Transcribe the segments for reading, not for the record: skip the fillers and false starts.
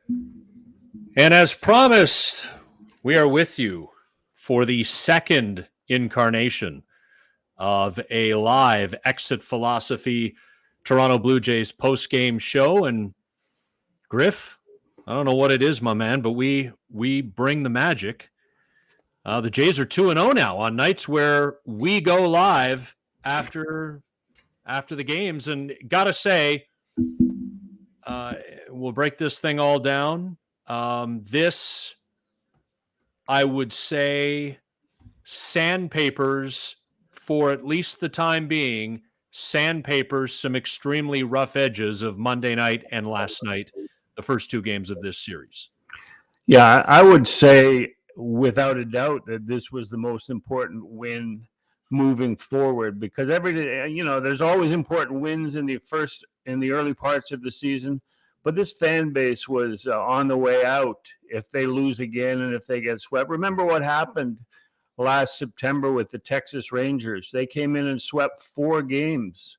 And as promised, we are with you for the second incarnation of a live Exit Philosophy Toronto Blue Jays post-game show. And Griff, I don't know what it is, my man, but we bring the magic. The Jays are 2-0 now on nights where we go live after the games. And gotta say, we'll break this thing all down. This, I would say, sandpapers for at least the time being, sandpapers some extremely rough edges of Monday night and last night, the first two games of this series. Yeah, I would say without a doubt that this was the most important win moving forward, because there's always important wins in the early parts of the season, but this fan base was on the way out if they lose again and if they get swept. Remember what happened last September with the Texas Rangers. They came in and swept 4 games,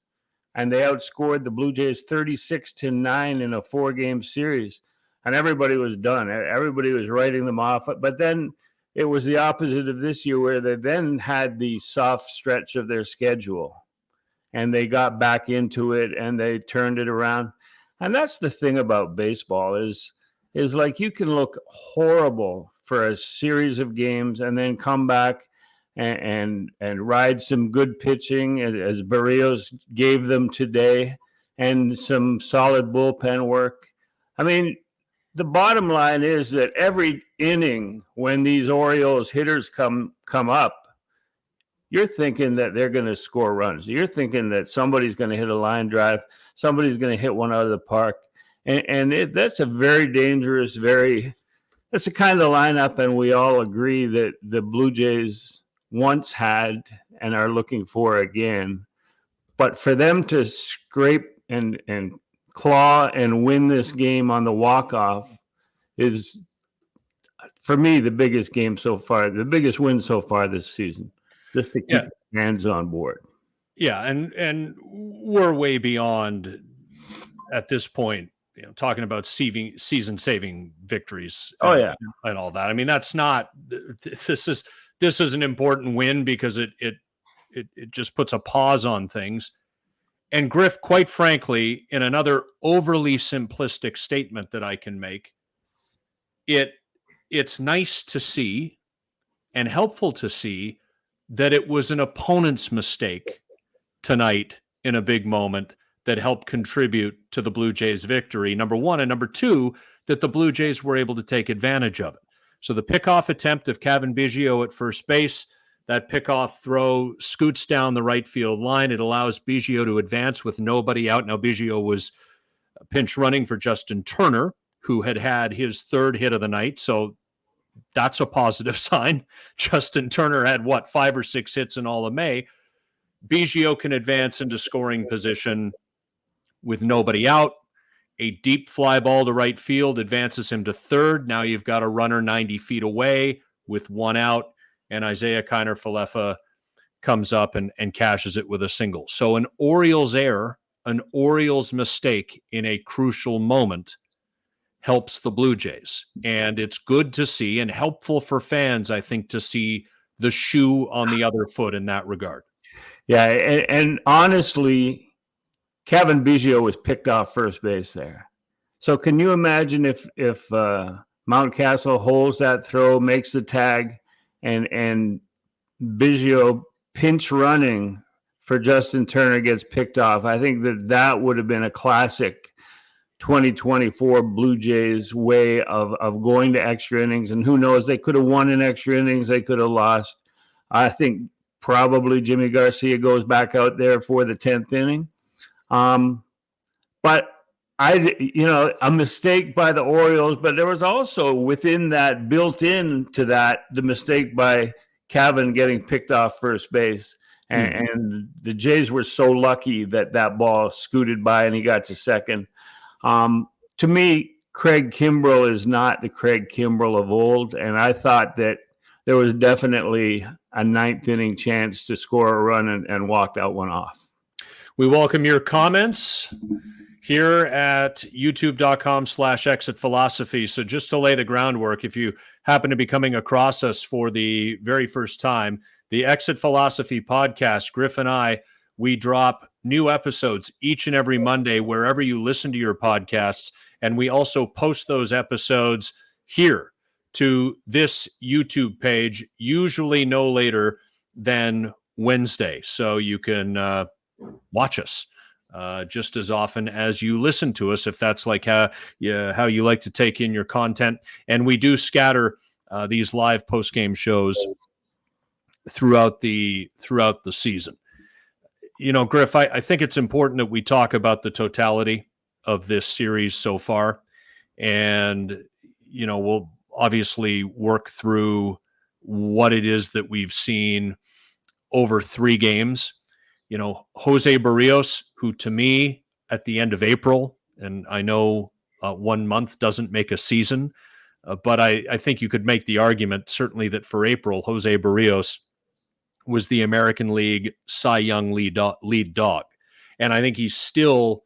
and they outscored the Blue Jays 36-9 in a 4-game series. And everybody was done. Everybody was writing them off. But then it was the opposite of this year, where they then had the soft stretch of their schedule. And they got back into it, and they turned it around. And that's the thing about baseball is like you can look horrible for a series of games and then come back and ride some good pitching, as Barrios gave them today, and some solid bullpen work. I mean, the bottom line is that every inning when these Orioles hitters come up, you're thinking that they're going to score runs. You're thinking that somebody's going to hit a line drive, somebody's going to hit one out of the park. That's a very dangerous, that's the kind of lineup, and we all agree that the Blue Jays once had and are looking for again. But for them to scrape and claw and win this game on the walk-off is, for me, the biggest game so far, the biggest win so far this season, just to keep fans on board. Yeah, and we're way beyond, at this point, talking about season-saving victories. And all that. I mean, that's not. This is an important win because it just puts a pause on things. And Griff, quite frankly, in another overly simplistic statement that I can make, it's nice to see and helpful to see that it was an opponent's mistake tonight in a big moment that helped contribute to the Blue Jays' victory, number one. And number two, that the Blue Jays were able to take advantage of it. So the pickoff attempt of Cavan Biggio at first base, that pickoff throw scoots down the right field line. It allows Biggio to advance with nobody out. Now, Biggio was pinch running for Justin Turner, who had his third hit of the night. So that's a positive sign. Justin Turner had, 5 or 6 hits in all of May. Biggio can advance into scoring position with nobody out. A deep fly ball to right field advances him to third. Now you've got a runner 90 feet away with 1 out, and Isaiah Kiner-Falefa comes up and cashes it with a single. So an Orioles error, an Orioles mistake in a crucial moment helps the Blue Jays. And it's good to see and helpful for fans, I think, to see the shoe on the other foot in that regard. Yeah, and honestly, Cavan Biggio was picked off first base there. So can you imagine if Mountcastle holds that throw, makes the tag, and Biggio pinch running for Justin Turner gets picked off? I think that would have been a classic 2024 Blue Jays way of going to extra innings. And who knows, they could have won in extra innings, they could have lost. I think probably Jimmy Garcia goes back out there for the 10th inning. But a mistake by the Orioles, but there was also within that, built into that, the mistake by Cavan getting picked off first base. And the Jays were so lucky that ball scooted by and he got to second. To me, Craig Kimbrell is not the Craig Kimbrell of old. And I thought that there was definitely a 9th inning chance to score a run and walk that one off. We welcome your comments. here at youtube.com/exit philosophy. So just to lay the groundwork, if you happen to be coming across us for the very first time, the Exit Philosophy podcast, Griff and I, we drop new episodes each and every Monday wherever you listen to your podcasts. And we also post those episodes here to this YouTube page, usually no later than Wednesday. So you can watch us just as often as you listen to us, if that's like how you like to take in your content. And we do scatter these live post-game shows throughout the season. You know, Griff, I think it's important that we talk about the totality of this series so far. And, you know, we'll obviously work through what it is that we've seen over 3 games. You know, Jose Barrios, who to me at the end of April, and I know 1 month doesn't make a season, but I think you could make the argument certainly that for April, Jose Barrios was the American League Cy Young lead dog. And I think he's still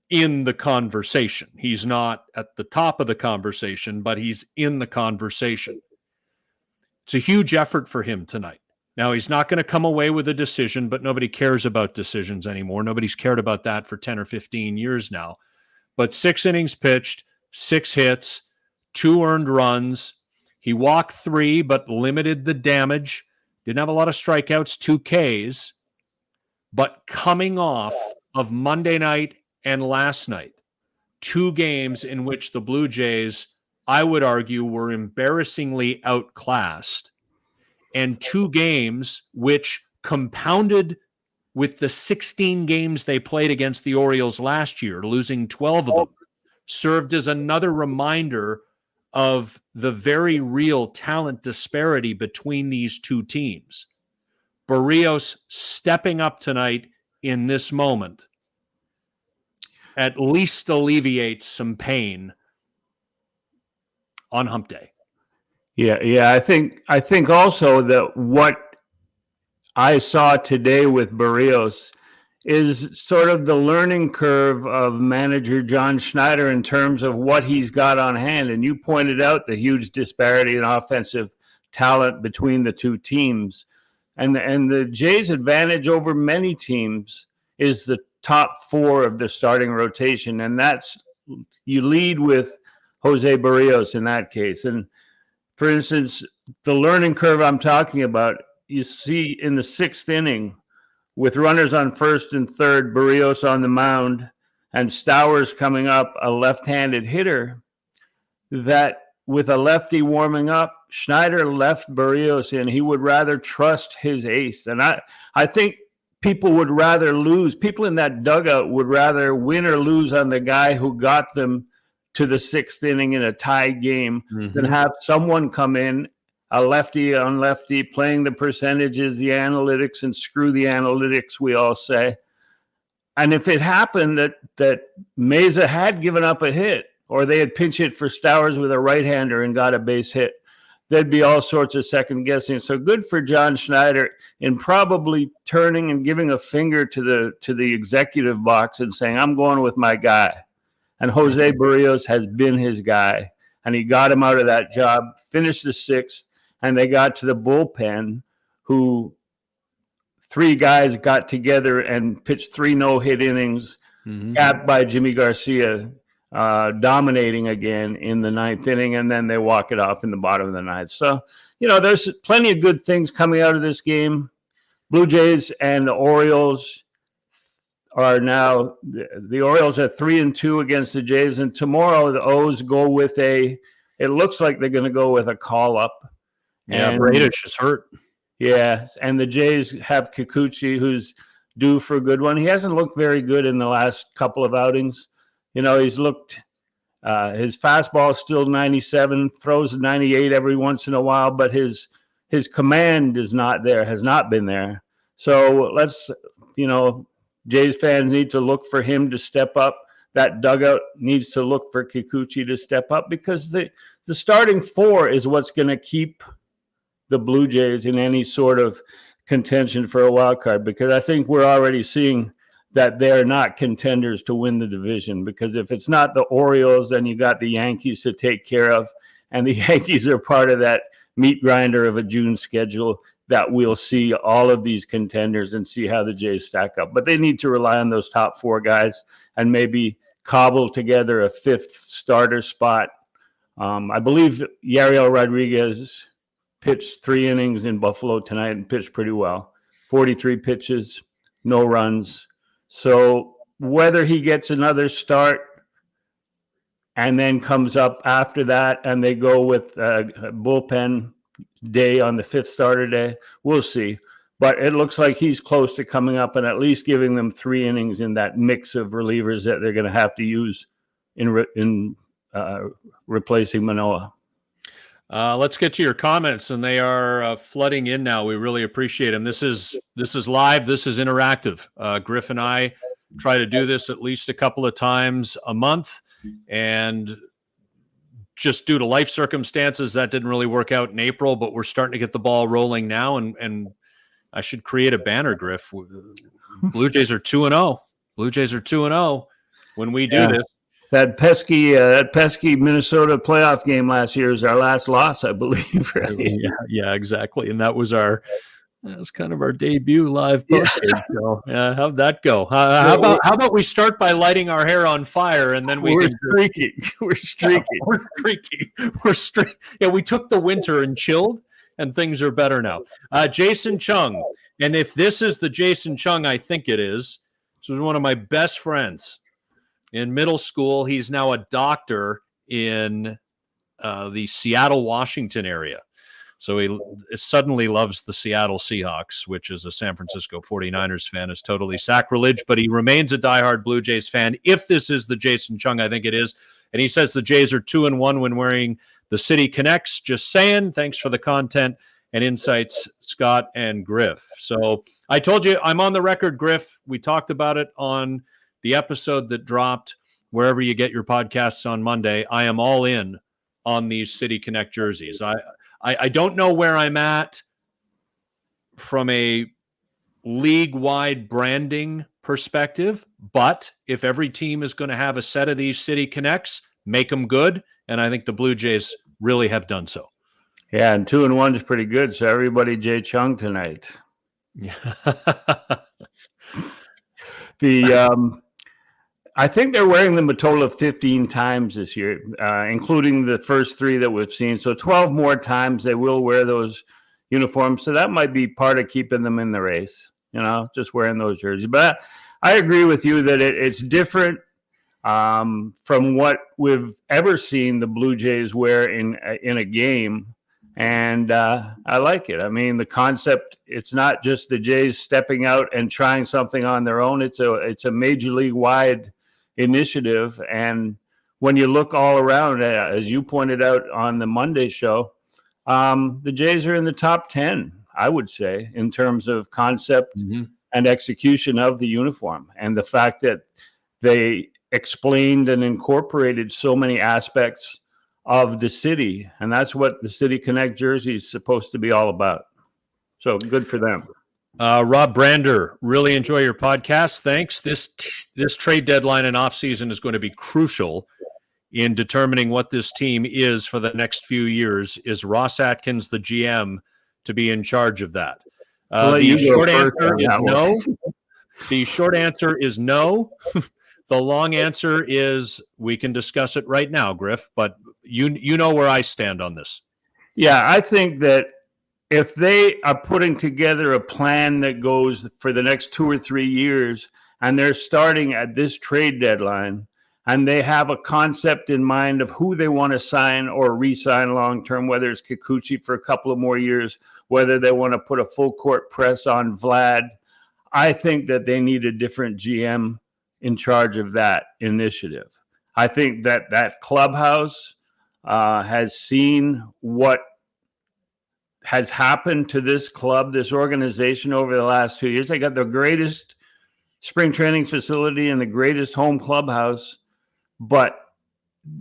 in the conversation. He's not at the top of the conversation, but he's in the conversation. It's a huge effort for him tonight. Now, he's not going to come away with a decision, but nobody cares about decisions anymore. Nobody's cared about that for 10 or 15 years now. But 6 innings pitched, 6 hits, 2 earned runs. He walked 3, but limited the damage. Didn't have a lot of strikeouts, 2 Ks. But coming off of Monday night and last night, 2 games in which the Blue Jays, I would argue, were embarrassingly outclassed, and 2 games which compounded with the 16 games they played against the Orioles last year, losing 12 of them, served as another reminder of the very real talent disparity between these 2 teams. Barrios stepping up tonight in this moment at least alleviates some pain on hump day. Yeah. I think also that what I saw today with Barrios is sort of the learning curve of manager John Schneider in terms of what he's got on hand. And you pointed out the huge disparity in offensive talent between the 2 teams. And the Jays' advantage over many teams is the top 4 of the starting rotation. And that's, you lead with Jose Barrios in that case. And for instance, the learning curve I'm talking about, you see in the 6th inning with runners on first and third, Barrios on the mound, and Stowers coming up, a left-handed hitter, that with a lefty warming up, Schneider left Barrios in. He would rather trust his ace. And I think people would rather lose. People in that dugout would rather win or lose on the guy who got them to the 6th inning in a tie game than have someone come in, a lefty on lefty, playing the percentages, the analytics, and screw the analytics, we all say. And if it happened that Meza had given up a hit, or they had pinch hit for Stowers with a right-hander and got a base hit, there'd be all sorts of second guessing. So good for John Schneider in probably turning and giving a finger to the executive box and saying, I'm going with my guy. And Jose Barrios has been his guy. And he got him out of that job, finished the 6th, and they got to the bullpen, who 3 guys got together and pitched 3 no-hit innings, capped by Jimmy Garcia, dominating again in the 9th inning, and then they walk it off in the bottom of the 9th. So, you know, there's plenty of good things coming out of this game. Blue Jays and the Orioles are now, the Orioles are 3-2 against the Jays, and tomorrow the O's go with it looks like they're going to go with a call-up. Yeah, Bradish is hurt. Yeah, and the Jays have Kikuchi, who's due for a good one. He hasn't looked very good in the last couple of outings. You know, he's looked, his fastball is still 97, throws 98 every once in a while, but his command is not there, has not been there. So let's, you know, Jays fans need to look for him to step up. That dugout needs to look for Kikuchi to step up, because the starting 4 is what's going to keep the Blue Jays in any sort of contention for a wild card, because I think we're already seeing that they're not contenders to win the division, because if it's not the Orioles, then you got the Yankees to take care of, and the Yankees are part of that meat grinder of a June schedule that we'll see all of these contenders and see how the Jays stack up. But they need to rely on those top 4 guys and maybe cobble together a 5th starter spot. I believe Yariel Rodriguez pitched 3 innings in Buffalo tonight and pitched pretty well. 43 pitches, no runs. So whether he gets another start and then comes up after that and they go with a bullpen day on the 5th starter day, we'll see. But it looks like he's close to coming up and at least giving them 3 innings in that mix of relievers that they're going to have to use in replacing Manoah. Let's get to your comments, and they are flooding in now. We really appreciate them. This is live. This is interactive. Griff and I try to do this at least a couple of times a month, and just due to life circumstances, that didn't really work out in April, but we're starting to get the ball rolling now, and I should create a banner, Griff. Blue Jays are 2-0. Blue Jays are 2-0 when we do this. That pesky Minnesota playoff game last year is our last loss, I believe. Right? Yeah, exactly. And that was kind of our debut live postgame show. Yeah, how'd that go? How about we start by lighting our hair on fire, and then we're streaking. We're streaking. We're streaking. Yeah, we took the winter and chilled, and things are better now. Jason Chung, and if this is the Jason Chung I think it is, this was one of my best friends in middle school. He's now a doctor in the Seattle, Washington area. So he suddenly loves the Seattle Seahawks, which is a San Francisco 49ers fan, is totally sacrilege, but he remains a diehard Blue Jays fan. If this is the Jason Chung, I think it is. And he says the Jays are 2-1 when wearing the City Connects. Just saying. Thanks for the content and insights, Scott and Griff. So I told you I'm on the record, Griff. We talked about it on the episode that dropped wherever you get your podcasts on Monday. I am all in on these City Connect jerseys. I don't know where I'm at from a league-wide branding perspective, but if every team is going to have a set of these City Connects, make them good, and I think the Blue Jays really have done so. Yeah, and 2-1 is pretty good, so everybody Jay Chung tonight. Yeah. I think they're wearing them a total of 15 times this year, including the first 3 that we've seen. So 12 more times they will wear those uniforms. So that might be part of keeping them in the race, just wearing those jerseys. But I agree with you that it's different from what we've ever seen the Blue Jays wear in a game. And I like it. I mean, the concept, it's not just the Jays stepping out and trying something on their own. It's a major league wide initiative. And when you look all around, as you pointed out on the Monday show, the Jays are in the top 10, I would say, in terms of concept and execution of the uniform. And the fact that they explained and incorporated so many aspects of the city, and that's what the City Connect jersey is supposed to be all about. So good for them. Rob Brander, really enjoy your podcast. Thanks. This trade deadline and offseason is going to be crucial in determining what this team is for the next few years. Is Ross Atkins, the GM, to be in charge of that? The short answer is no. The short answer is no. The long answer is we can discuss it right now, Griff, but you know where I stand on this. Yeah, I think that if they are putting together a plan that goes for the next 2 or 3 years, and they're starting at this trade deadline, and they have a concept in mind of who they want to sign or re-sign long-term, whether it's Kikuchi for a couple of more years, whether they want to put a full court press on Vlad, I think that they need a different GM in charge of that initiative. I think that clubhouse has seen what has happened to this club, this organization over the last 2 years. They got the greatest spring training facility and the greatest home clubhouse, but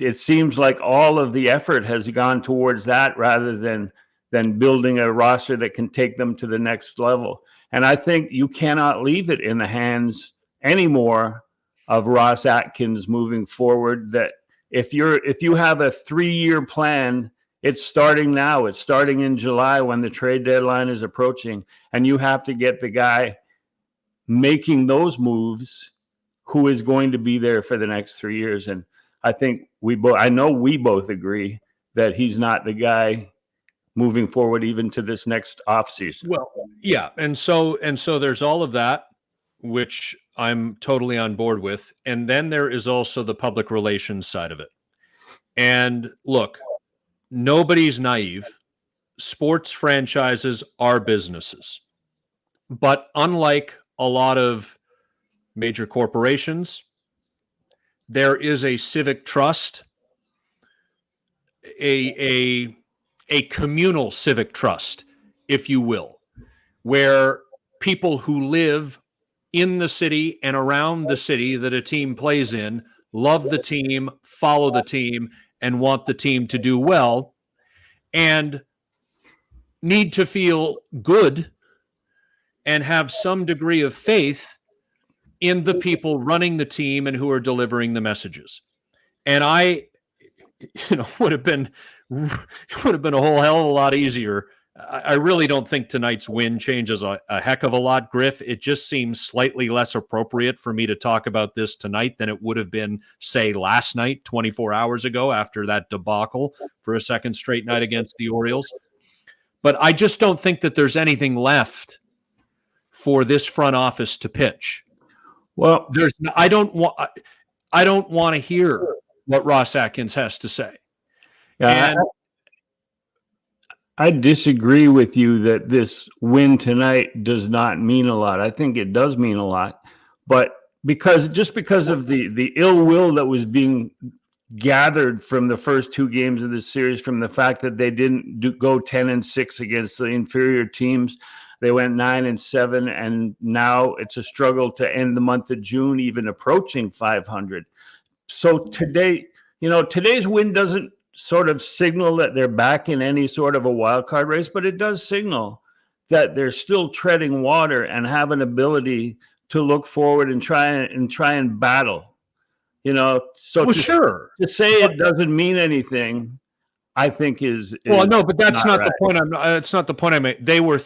it seems like all of the effort has gone towards that rather than building a roster that can take them to the next level. And I think you cannot leave it in the hands anymore of Ross Atkins moving forward. That if you have a 3-year plan, it's starting now. It's starting in July when the trade deadline is approaching, and you have to get the guy making those moves who is going to be there for the next 3 years. And I think I know we both agree that he's not the guy moving forward even to this next offseason. Well, yeah. And so there's all of that, which I'm totally on board with. And then there is also the public relations side of it. And look, nobody's naive. Sports franchises are businesses. But unlike a lot of major corporations, there is a civic trust, a communal civic trust, if you will, where people who live in the city and around the city that a team plays in love the team, follow the team, and want the team to do well, and need to feel good and have some degree of faith in the people running the team and who are delivering the messages. And would have been a whole hell of a lot easier. I really don't think tonight's win changes a heck of a lot, Griff. It just seems slightly less appropriate for me to talk about this tonight than it would have been, say, last night, 24 hours ago, after that debacle for a second straight night against the Orioles. But I just don't think that there's anything left for this front office to pitch. Well, I don't want to hear what Ross Atkins has to say. Yeah, I disagree with you that this win tonight does not mean a lot. I think it does mean a lot, but because of the ill will that was being gathered from the first 2 games of this series, from the fact that they didn't go 10-6 against the inferior teams. They went 9-7, and now it's a struggle to end the month of June, even approaching 500. So today's win doesn't sort of signal that they're back in any sort of a wild card race, but it does signal that they're still treading water and have an ability to look forward and try and battle. So to say it doesn't mean anything, I think is well, no, but that's not right. the point. It's not the point I made. They were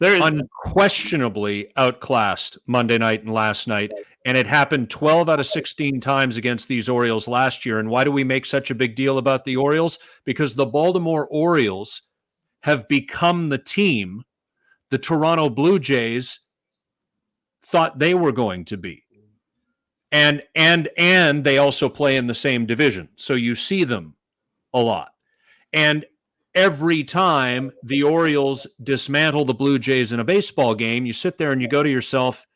unquestionably outclassed Monday night and last night, and it happened 12 out of 16 times against these Orioles last year. And why do we make such a big deal about the Orioles? Because the Baltimore Orioles have become the team the Toronto Blue Jays thought they were going to be. And they also play in the same division. So you see them a lot. And every time the Orioles dismantle the Blue Jays in a baseball game, you sit there and you go to yourself,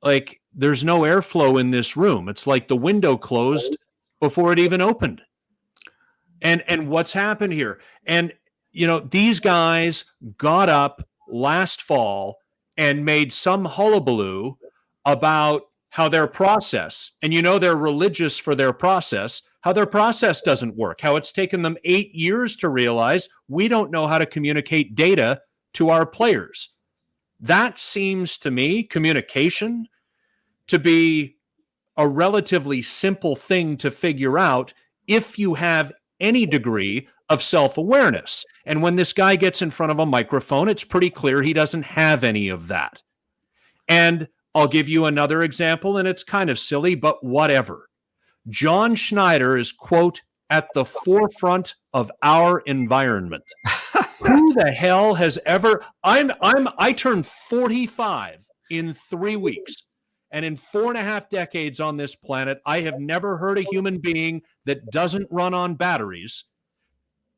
like, there's no airflow in this room. It's like the window closed before it even opened. And what's happened here? And, these guys got up last fall and made some hullabaloo about how their process, and they're religious for their process, how their process doesn't work, how it's taken them 8 years to realize we don't know how to communicate data to our players. That seems to me, communication, to be a relatively simple thing to figure out if you have any degree of self-awareness. And when this guy gets in front of a microphone, it's pretty clear he doesn't have any of that. And I'll give you another example, and it's kind of silly, but whatever. John Schneider is, quote, at the forefront of our environment. Who the hell has ever... I turned 45 in 3 weeks. And in 4.5 decades on this planet, I have never heard a human being that doesn't run on batteries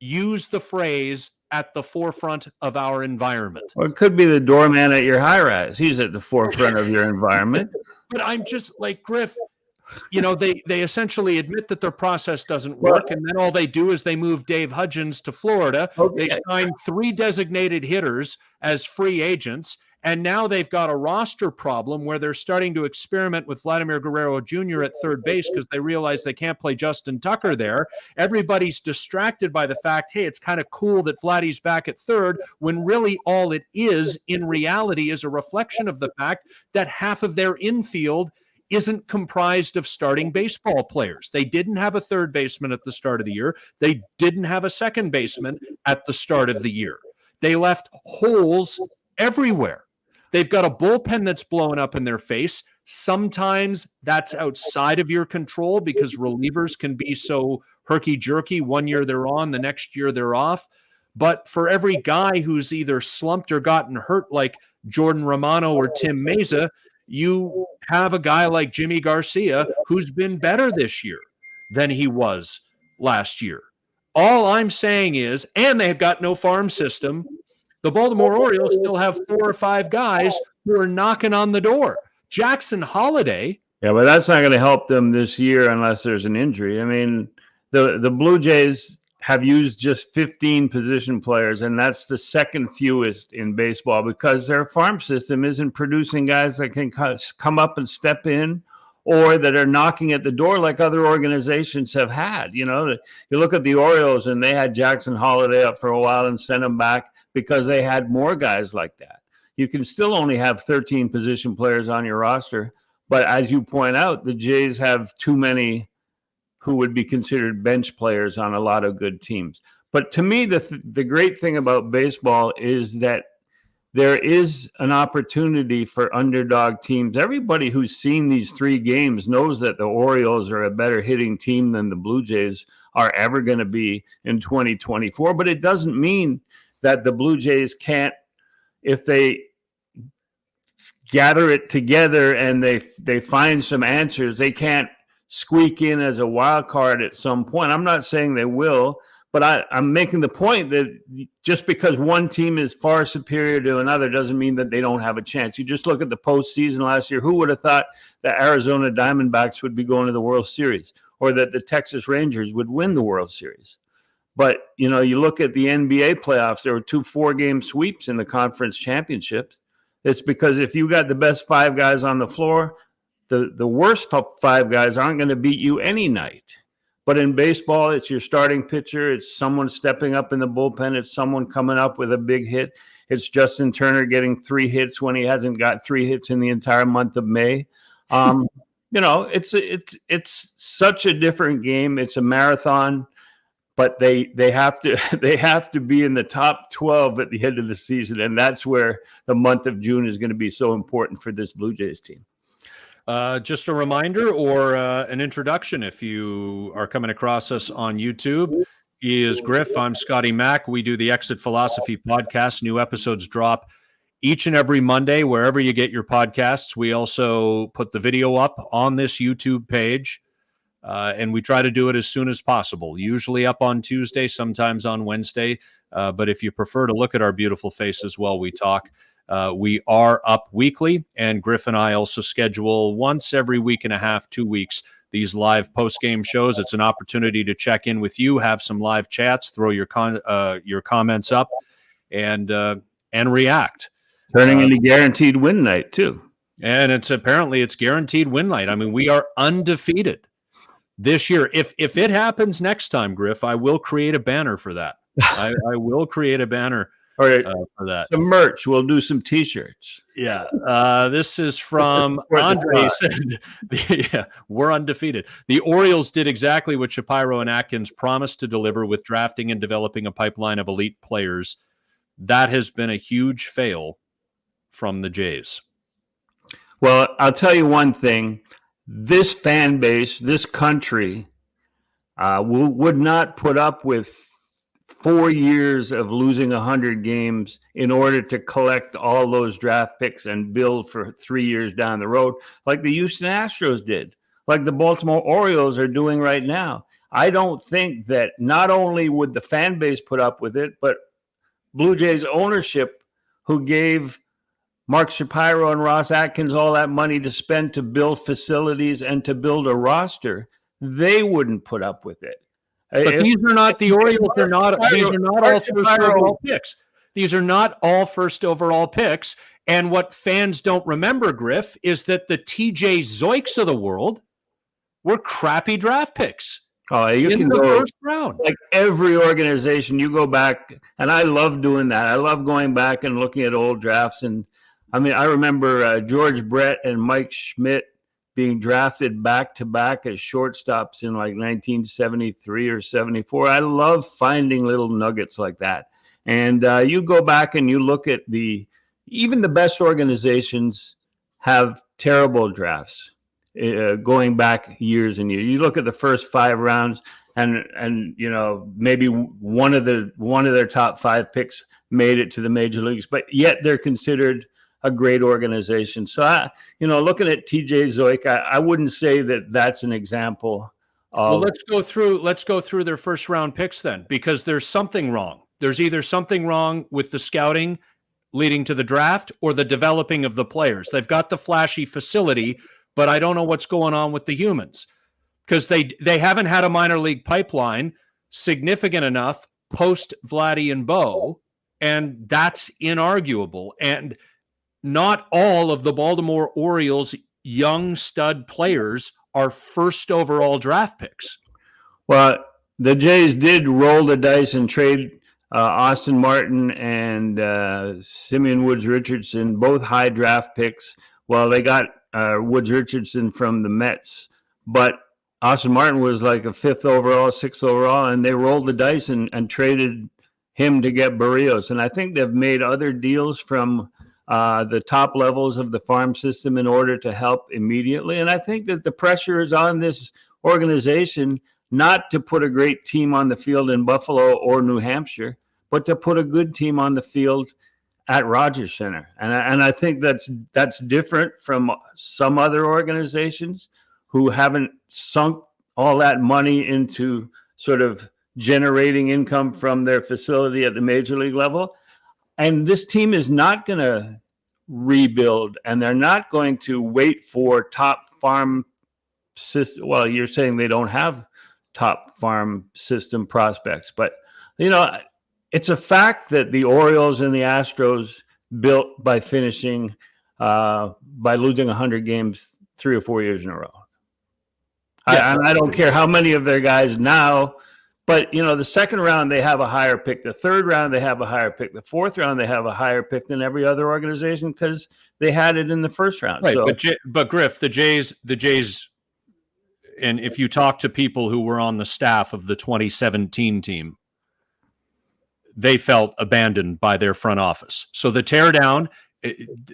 use the phrase at the forefront of our environment. Well, it could be the doorman at your high rise. He's at the forefront of your environment. But I'm just like, Griff, they essentially admit that their process doesn't work, and then all they do is they move Dave Hudgens to Florida. Okay. They sign 3 designated hitters as free agents, And now they've got a roster problem where they're starting to experiment with Vladimir Guerrero Jr. at third base because they realize they can't play Justin Tucker there. Everybody's distracted by the fact, hey, it's kind of cool that Vladdy's back at third, when really all it is in reality is a reflection of the fact that half of their infield isn't comprised of starting baseball players. They didn't have a third baseman at the start of the year. They didn't have a second baseman at the start of the year. They left holes everywhere. They've got a bullpen that's blowing up in their face. Sometimes that's outside of your control because relievers can be so herky-jerky. One year they're on, the next year they're off. But for every guy who's either slumped or gotten hurt like Jordan Romano or Tim Meza, you have a guy like Jimmy Garcia who's been better this year than he was last year. All I'm saying is, and they've got no farm system, the Baltimore Orioles still have 4 or 5 guys who are knocking on the door. Jackson Holliday. Yeah, but that's not going to help them this year unless there's an injury. I mean, the Blue Jays have used just 15 position players, and that's the second fewest in baseball because their farm system isn't producing guys that can come up and step in or that are knocking at the door like other organizations have had. You know, you look at the Orioles, and they had Jackson Holliday up for a while and sent him back because they had more guys like that. You can still only have 13 position players on your roster, but as you point out, the Jays have too many who would be considered bench players on a lot of good teams. But to me, the great thing about baseball is that there is an opportunity for underdog teams. Everybody who's seen these 3 games knows that the Orioles are a better hitting team than the Blue Jays are ever going to be in 2024. But it doesn't mean that the Blue Jays can't, if they gather it together and they find some answers, they can't squeak in as a wild card at some point. I'm not saying they will, but I'm making the point that just because one team is far superior to another doesn't mean that they don't have a chance. You just look at the postseason last year. Who would have thought the Arizona Diamondbacks would be going to the World Series or that the Texas Rangers would win the World Series? But, you know, you look at the NBA playoffs, there were 2 4-game sweeps in the conference championships. It's because if you got the best 5 guys on the floor, the worst 5 guys aren't going to beat you any night. But in baseball, it's your starting pitcher. It's someone stepping up in the bullpen. It's someone coming up with a big hit. It's Justin Turner getting 3 hits when he hasn't got 3 hits in the entire month of May. You know, it's such a different game. It's a marathon. But they have to be in the top 12 at the end of the season, and that's where the month of June is going to be so important for this Blue Jays team. Just a reminder or an introduction, if you are coming across us on YouTube, he is Griff. I'm Scotty Mac. We do the Exit Philosophy podcast. New episodes drop each and every Monday, wherever you get your podcasts. We also put the video up on this YouTube page. And we try to do it as soon as possible, usually up on Tuesday, sometimes on Wednesday. But if you prefer to look at our beautiful faces while we talk, we are up weekly. And Griff and I also schedule once every week and a half, 2 weeks, these live post-game shows. It's an opportunity to check in with you, have some live chats, throw your comments up, and react. Turning into guaranteed win night, too. And it's guaranteed win night. I mean, we are undefeated this year. If it happens next time, Griff, I will create a banner for that. I will create a banner for that. Some merch. We'll do some T-shirts. Yeah. This is from Andre. Said, yeah, we're undefeated. The Orioles did exactly what Shapiro and Atkins promised to deliver with drafting and developing a pipeline of elite players. That has been a huge fail from the Jays. Well, I'll tell you one thing. This fan base, this country, would not put up with 4 years of losing 100 games in order to collect all those draft picks and build for 3 years down the road, like the Houston Astros did, like the Baltimore Orioles are doing right now. I don't think that not only would the fan base put up with it, but Blue Jays ownership, who gave Mark Shapiro and Ross Atkins all that money to spend to build facilities and to build a roster, they wouldn't put up with it. But these are not the Orioles. These are not all first overall picks. These are not all first overall picks. And what fans don't remember, Griff, is that the TJ Zoiks of the world were crappy draft picks. Oh, you in can the go first round. Like every organization, you go back, and I love doing that. I love going back and looking at old drafts. And I mean, I remember George Brett and Mike Schmidt being drafted back to back as shortstops in like 1973 or 74. I love finding little nuggets like that. And you go back and you look at even the best organizations have terrible drafts. Going back years and years, you look at the first 5 rounds, and you know, maybe one of their top 5 picks made it to the major leagues, but yet they're considered a great organization. So looking at TJ Zoik, I wouldn't say that that's an example of. Well, let's go through their first round picks then, because there's something wrong. There's either something wrong with the scouting leading to the draft or the developing of the players. They've got the flashy facility, but I don't know what's going on with the humans, because they haven't had a minor league pipeline significant enough post Vladdy and Bo, and that's inarguable. And not all of the Baltimore Orioles' young stud players are first overall draft picks. Well, the Jays did roll the dice and trade Austin Martin and Simeon Woods Richardson, both high draft picks. Well, they got Woods Richardson from the Mets, but Austin Martin was like a 5th overall, 6th overall, and they rolled the dice and traded him to get Barrios. And I think they've made other deals from the top levels of the farm system in order to help immediately. And I think that the pressure is on this organization not to put a great team on the field in Buffalo or New Hampshire, but to put a good team on the field at Rogers Center. And I think that's different from some other organizations who haven't sunk all that money into sort of generating income from their facility at the major league level. And this team is not going to rebuild, and they're not going to wait for top farm system. Well, you're saying they don't have top farm system prospects, but it's a fact that the Orioles and the Astros built by finishing by losing 100 games 3 or 4 years in a row. Yeah. I don't care how many of their guys now, but the second round they have a higher pick, the third round they have a higher pick, the fourth round they have a higher pick than every other organization because they had it in the first round. Right, so, but Griff, the Jays, and if you talk to people who were on the staff of the 2017 team, they felt abandoned by their front office. So the teardown,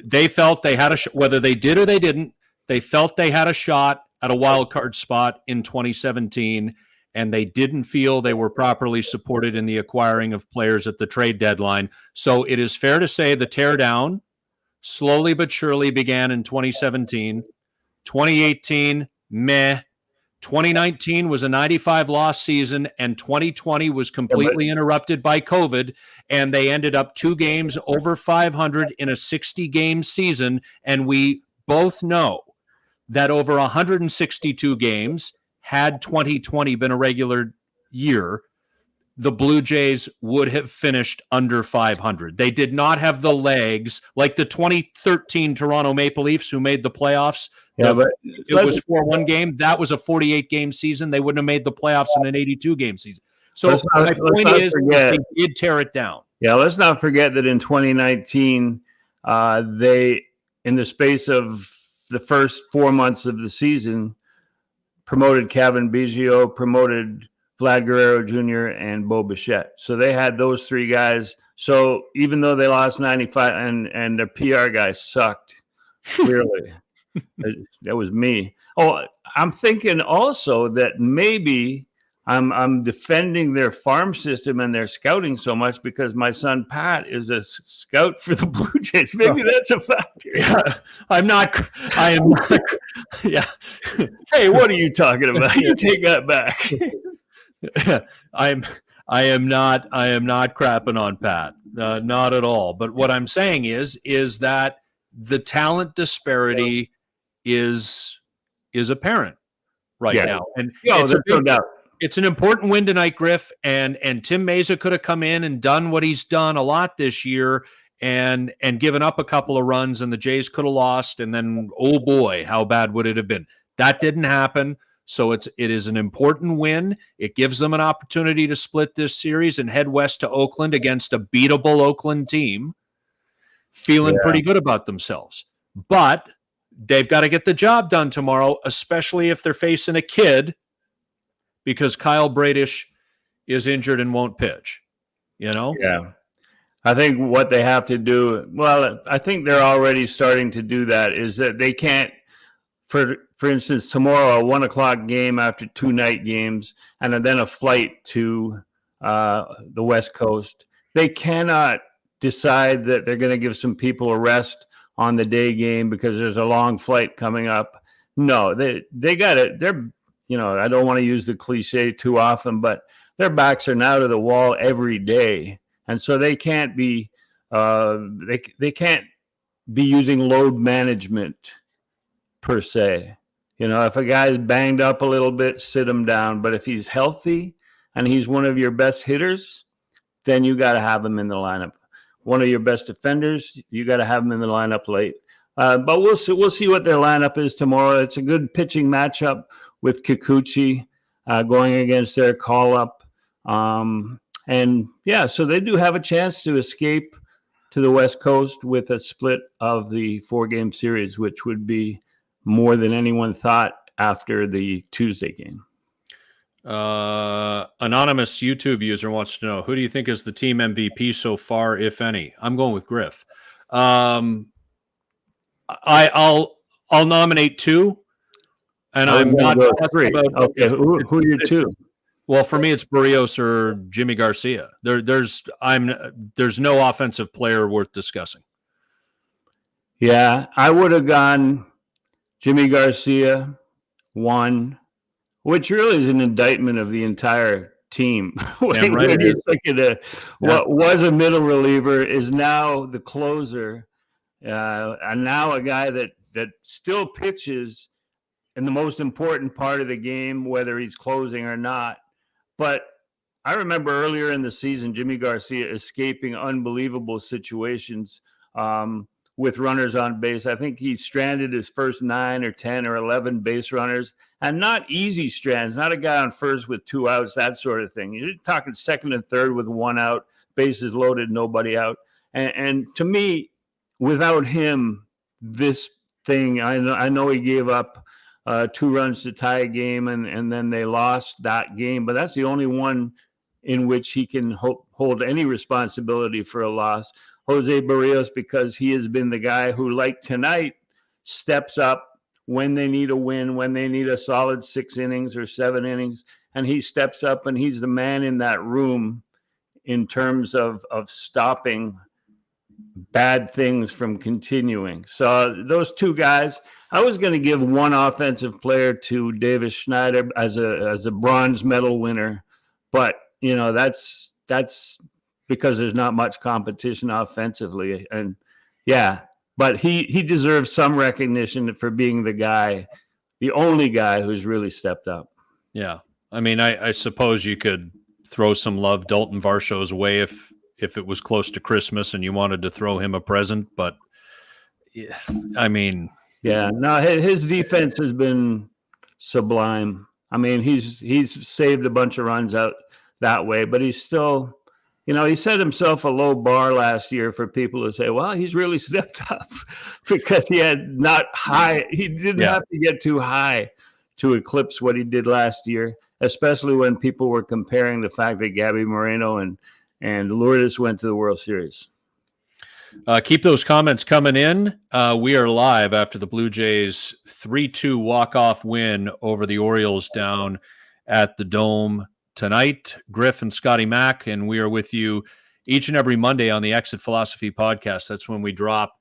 they felt they had whether they did or they didn't, they felt they had a shot at a wild card spot in 2017, and they didn't feel they were properly supported in the acquiring of players at the trade deadline. So it is fair to say the teardown slowly but surely began in 2017. 2018, meh. 2019 was a 95-loss season, and 2020 was completely interrupted by COVID, and they ended up 2 games over 500 in a 60-game season, and we both know that over 162 games, had 2020 been a regular year, the Blue Jays would have finished under 500. They did not have the legs like the 2013 Toronto Maple Leafs who made the playoffs. Yeah, but it was 4-1 game. That was a 48-game season. They wouldn't have made the playoffs in an 82-game season. So my point is they did tear it down. Yeah, let's not forget that in 2019, they, in the space of the first 4 months of the season, promoted Kevin Biggio, promoted Vlad Guerrero Jr., and Bo Bichette. So they had those 3 guys. So even though they lost 95 and their PR guys sucked, clearly. That was me. Oh, I'm thinking also that maybe I'm defending their farm system and their scouting so much because my son Pat is a scout for the Blue Jays. Maybe that's a factor. Yeah, I am not. Yeah. Hey, what are you talking about? You take that back. I am not crapping on Pat. Not at all. But what I'm saying is that the talent disparity is apparent right now. And there's no doubt. It's an important win tonight, Griff, and Tim Mesa could have come in and done what he's done a lot this year and given up a couple of runs, and the Jays could have lost, and then, oh boy, how bad would it have been? That didn't happen. So it is an important win. It gives them an opportunity to split this series and head west to Oakland against a beatable Oakland team, feeling pretty good about themselves. But they've got to get the job done tomorrow, especially if they're facing a kid, because Kyle Bradish is injured and won't pitch. Yeah. I think what they have to do, well, I think they're already starting to do that, is that they can't, for instance, tomorrow, a 1:00 game after 2 night games, and then a flight to the West Coast. They cannot decide that they're going to give some people a rest on the day game because there's a long flight coming up. No, they got it. They're, I don't want to use the cliche too often, but their backs are now to the wall every day. And so they can't be they can't be using load management per se. If a guy's banged up a little bit, sit him down. But if he's healthy and he's one of your best hitters, then you got to have him in the lineup. One of your best defenders, you got to have him in the lineup late. But we'll see what their lineup is tomorrow. It's a good pitching matchup with Kikuchi going against their call-up. And yeah, so they do have a chance to escape to the West Coast with a split of the 4-game series, which would be more than anyone thought after the Tuesday game. Anonymous YouTube user wants to know, who do you think is the team MVP so far, if any? I'm going with Griff. I'll nominate 2, and I'm not three. Okay, who are your 2? Well, for me, it's Barrios or Jimmy Garcia. There's no offensive player worth discussing. Yeah, I would have gone Jimmy Garcia 1, which really is an indictment of the entire team. When you look at what was a middle reliever is now the closer, and now a guy that still pitches in the most important part of the game, whether he's closing or not. But I remember earlier in the season, Jimmy Garcia escaping unbelievable situations with runners on base. I think he stranded his first 9 or 10 or 11 base runners, and not easy strands, not a guy on first with 2 outs, that sort of thing. You're talking second and third with 1 out, bases loaded, nobody out. And to me, without him, this thing, I know he gave up 2 runs to tie a game, and then they lost that game. But that's the only one in which he can hold any responsibility for a loss. Jose Barrios, because he has been the guy who, like tonight, steps up when they need a win, when they need a solid 6 innings or 7 innings, and he steps up, and he's the man in that room in terms of stopping bad things from continuing. So those 2 guys. I was going to give 1 offensive player to Davis Schneider as a bronze medal winner, but that's because there's not much competition offensively, and yeah, but he deserves some recognition for being the guy, the only guy who's really stepped up. Yeah, I mean, I suppose you could throw some love Dalton Varsho's way if it was close to Christmas and you wanted to throw him a present, but I mean. Yeah, no, his defense has been sublime. I mean, he's saved a bunch of runs out that way, but he's still, he set himself a low bar last year for people to say, well, he's really stepped up because he had not high. He didn't have to get too high to eclipse what he did last year, especially when people were comparing the fact that Gabby Moreno and Lourdes went to the World Series. Keep those comments coming in. We are live after the Blue Jays 3-2 walk-off win over the Orioles down at the Dome tonight. Griff and Scotty Mac, and we are with you each and every Monday on the Exit Philosophy podcast. That's when we drop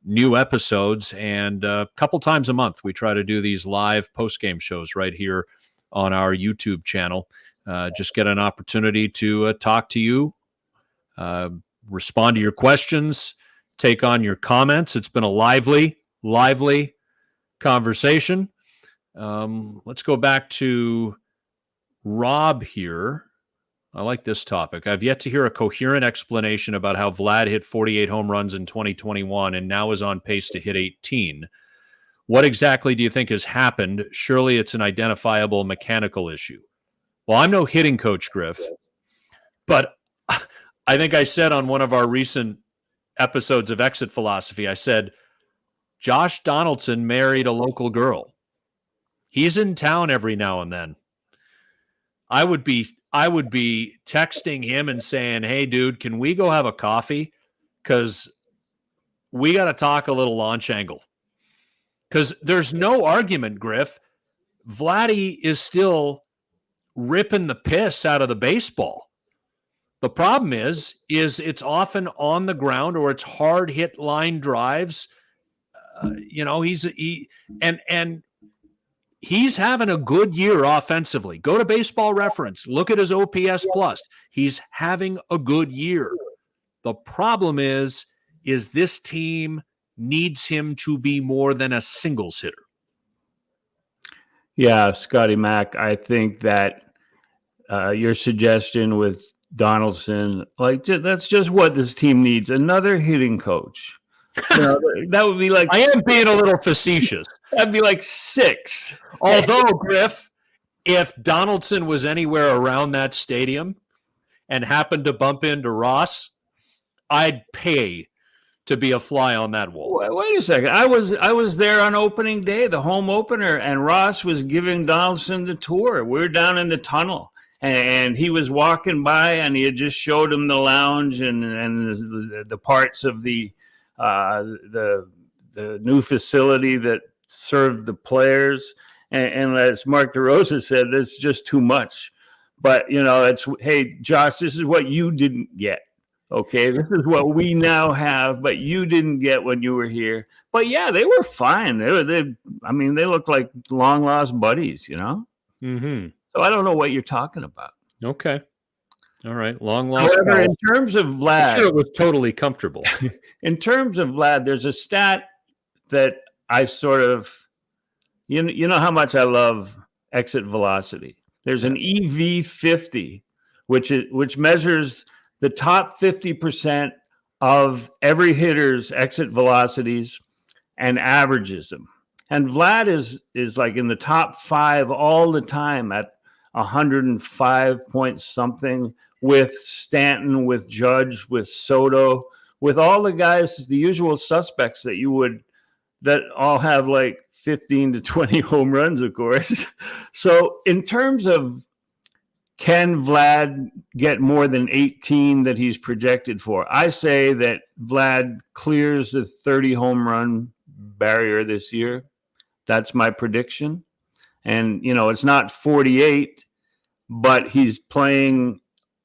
new episodes, and a couple times a month we try to do these live post-game shows right here on our YouTube channel. Just get an opportunity to talk to you, respond to your questions, take on your comments. It's been a lively conversation. Let's go back to Rob here. I like this topic. I've yet to hear a coherent explanation about how Vlad hit 48 home runs in 2021 and now is on pace to hit 18. What exactly do you think has happened? Surely it's an identifiable mechanical issue. Well, I'm no hitting coach, Griff, but I think I said on one of our recent episodes of Exit Philosophy, I said, Josh Donaldson married a local girl. He's in town every now and then. I would be texting him and saying, hey, dude, can we go have a coffee? Because we got to talk a little launch angle. Because there's no argument, Griff. Vladdy is still ripping the piss out of the baseball. The problem is it's often on the ground or it's hard hit line drives. He's having a good year offensively. Go to Baseball Reference. Look at his OPS plus. He's having a good year. The problem is this team needs him to be more than a singles hitter. Yeah, Scotty Mac, I think that your suggestion with Donaldson, that's just what this team needs. Another hitting coach. That would be like... I am being a little facetious. That'd be like 6. Although, Griff, if Donaldson was anywhere around that stadium and happened to bump into Ross, I'd pay to be a fly on that wall. Wait a second. I was there on opening day, the home opener, and Ross was giving Donaldson the tour. We were down in the tunnel, and he was walking by, and he had just showed him the lounge and the parts of the new facility that served the players. And as Mark DeRosa said, that's just too much. But, it's, hey, Josh, this is what you didn't get. Okay, this is what we now have, but you didn't get when you were here. But yeah, they were fine. They looked like long lost buddies, Mm-hmm. So I don't know what you're talking about. Okay. All right. Long lost. However, in terms of Vlad, I'm sure it was totally comfortable. In terms of Vlad, there's a stat that I sort of, you know how much I love exit velocity. There's an EV50, which measures the top 50% of every hitter's exit velocities and averages them. And Vlad is like in the top 5 all the time at 105 point something, with Stanton, with Judge, with Soto, with all the guys, the usual suspects that all have like 15 to 20 home runs, of course. So in terms of, can Vlad get more than 18 that he's projected for? I say that Vlad clears the 30 home run barrier this year. That's my prediction. And, it's not 48, but he's playing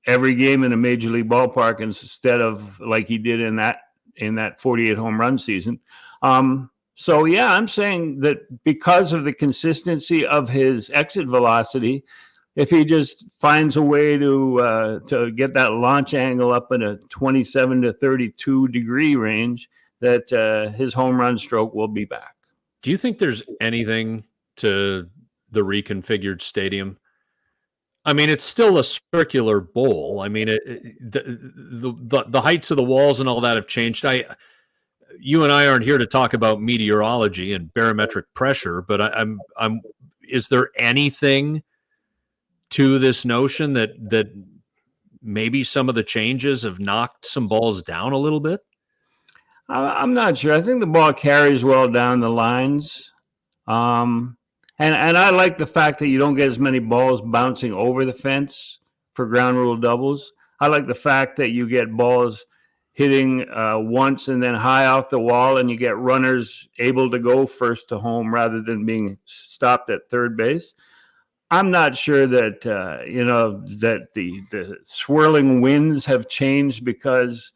every game in a major league ballpark instead of like he did in that 48 home run season. So yeah, I'm saying that because of the consistency of his exit velocity, if he just finds a way to get that launch angle up in a 27 to 32 degree range, that his home run stroke will be back. Do you think there's anything to the reconfigured stadium? I mean, it's still a circular bowl. I mean, the heights of the walls and all that have changed. You and I aren't here to talk about meteorology and barometric pressure, but I'm. Is there anything to this notion that maybe some of the changes have knocked some balls down a little bit? I'm not sure. I think the ball carries well down the lines. And I like the fact that you don't get as many balls bouncing over the fence for ground rule doubles. I like the fact that you get balls hitting once and then high off the wall, and you get runners able to go first to home rather than being stopped at third base. I'm not sure that that the swirling winds have changed, because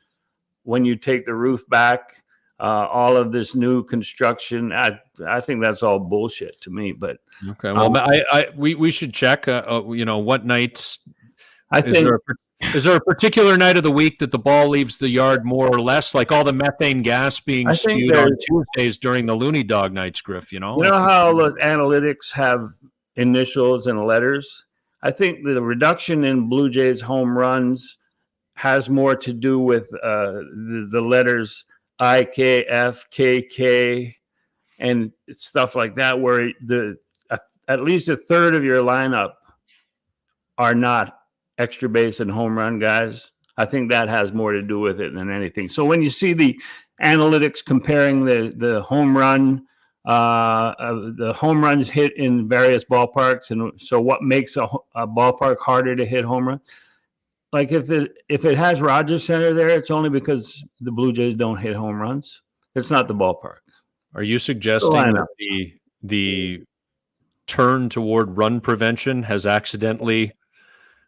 when you take the roof back, all of this new construction, I think that's all bullshit to me. But okay, well, we should check. What nights? Is there a particular night of the week that the ball leaves the yard more or less, like all the methane gas being spewed on Tuesdays during the Looney Dog nights, Griff? You know how those analytics have initials and letters. I think the reduction in Blue Jays home runs has more to do with the letters I, K, F, K, K, and stuff like that, where at least a third of your lineup are not extra base and home run guys. I think that has more to do with it than anything. So when you see the analytics comparing the home runs hit in various ballparks, and so what makes a ballpark harder to hit home run? Like if it has Rogers Center there, it's only because the Blue Jays don't hit home runs. It's not the ballpark. Are you suggesting that the turn toward run prevention has accidentally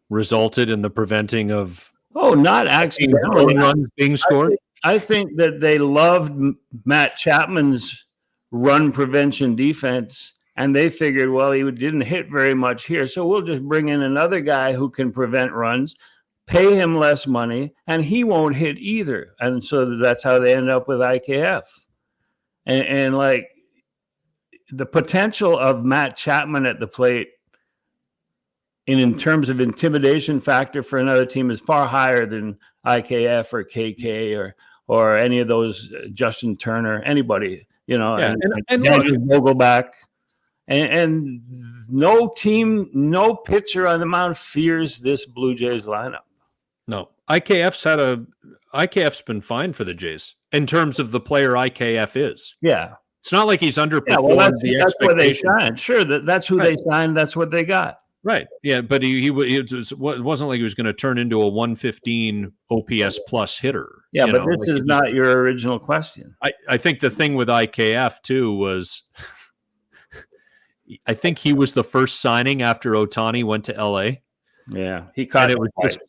resulted in the preventing of not accidentally runs being scored? I think that they loved Matt Chapman's run prevention defense, and they figured, well, he didn't hit very much here, so we'll just bring in another guy who can prevent runs, pay him less money, and he won't hit either. And so that's how they end up with IKF. And like the potential of Matt Chapman at the plate in terms of intimidation factor for another team is far higher than IKF or KK or any of those Justin Turner, anybody, and Daniel Vogelback. And no pitcher on the mound fears this Blue Jays lineup. No, IKF's been fine for the Jays in terms of the player IKF is. Yeah. It's not like he's underperformed the expectation. That's what they signed. Sure, that's who they signed. That's what they got. Right. Yeah, but it wasn't like he was going to turn into a 115 OPS plus hitter. Yeah, but this is not your original question. I think the thing with IKF too was I think he was the first signing after Ohtani went to LA. Yeah, he caught it.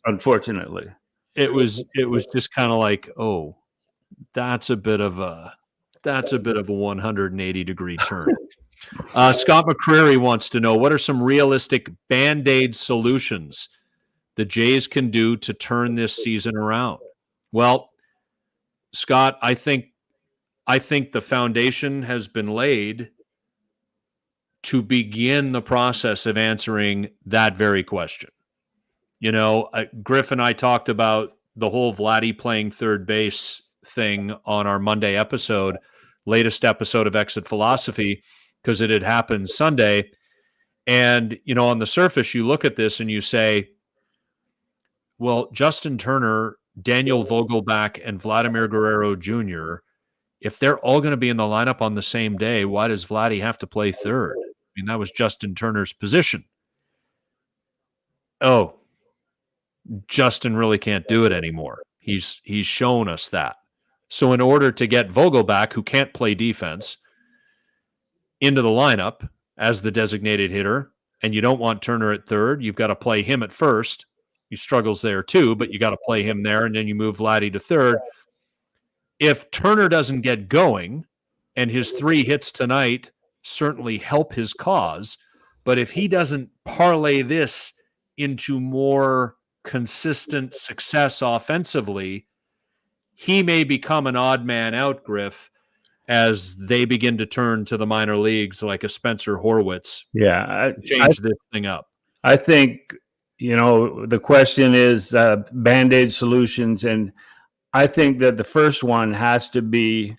Unfortunately, it was just kind of like, oh, that's a bit of a 180-degree turn. Scott McCreary wants to know, what are some realistic Band-Aid solutions the Jays can do to turn this season around? Well, Scott, I think the foundation has been laid to begin the process of answering that very question. Griff and I talked about the whole Vladdy playing third base thing on our Monday episode, latest episode of Exit Philosophy, because it had happened Sunday. And, on the surface, you look at this and you say, well, Justin Turner, Daniel Vogelback, and Vladimir Guerrero Jr., if they're all going to be in the lineup on the same day, why does Vladdy have to play third? I mean, that was Justin Turner's position. Oh, Justin really can't do it anymore. He's shown us that. So in order to get Vogelback, who can't play defense, into the lineup as the designated hitter, and you don't want Turner at third, you've got to play him at first. He struggles there too, but you got to play him there, and then you move Vladdy to third. If Turner doesn't get going, and his 3 hits tonight certainly help his cause, but if he doesn't parlay this into more consistent success offensively, he may become an odd man out, Griff, as they begin to turn to the minor leagues like a Spencer Horwitz. Yeah, change this thing up. I think, the question is Band-Aid solutions, and I think that the first one has to be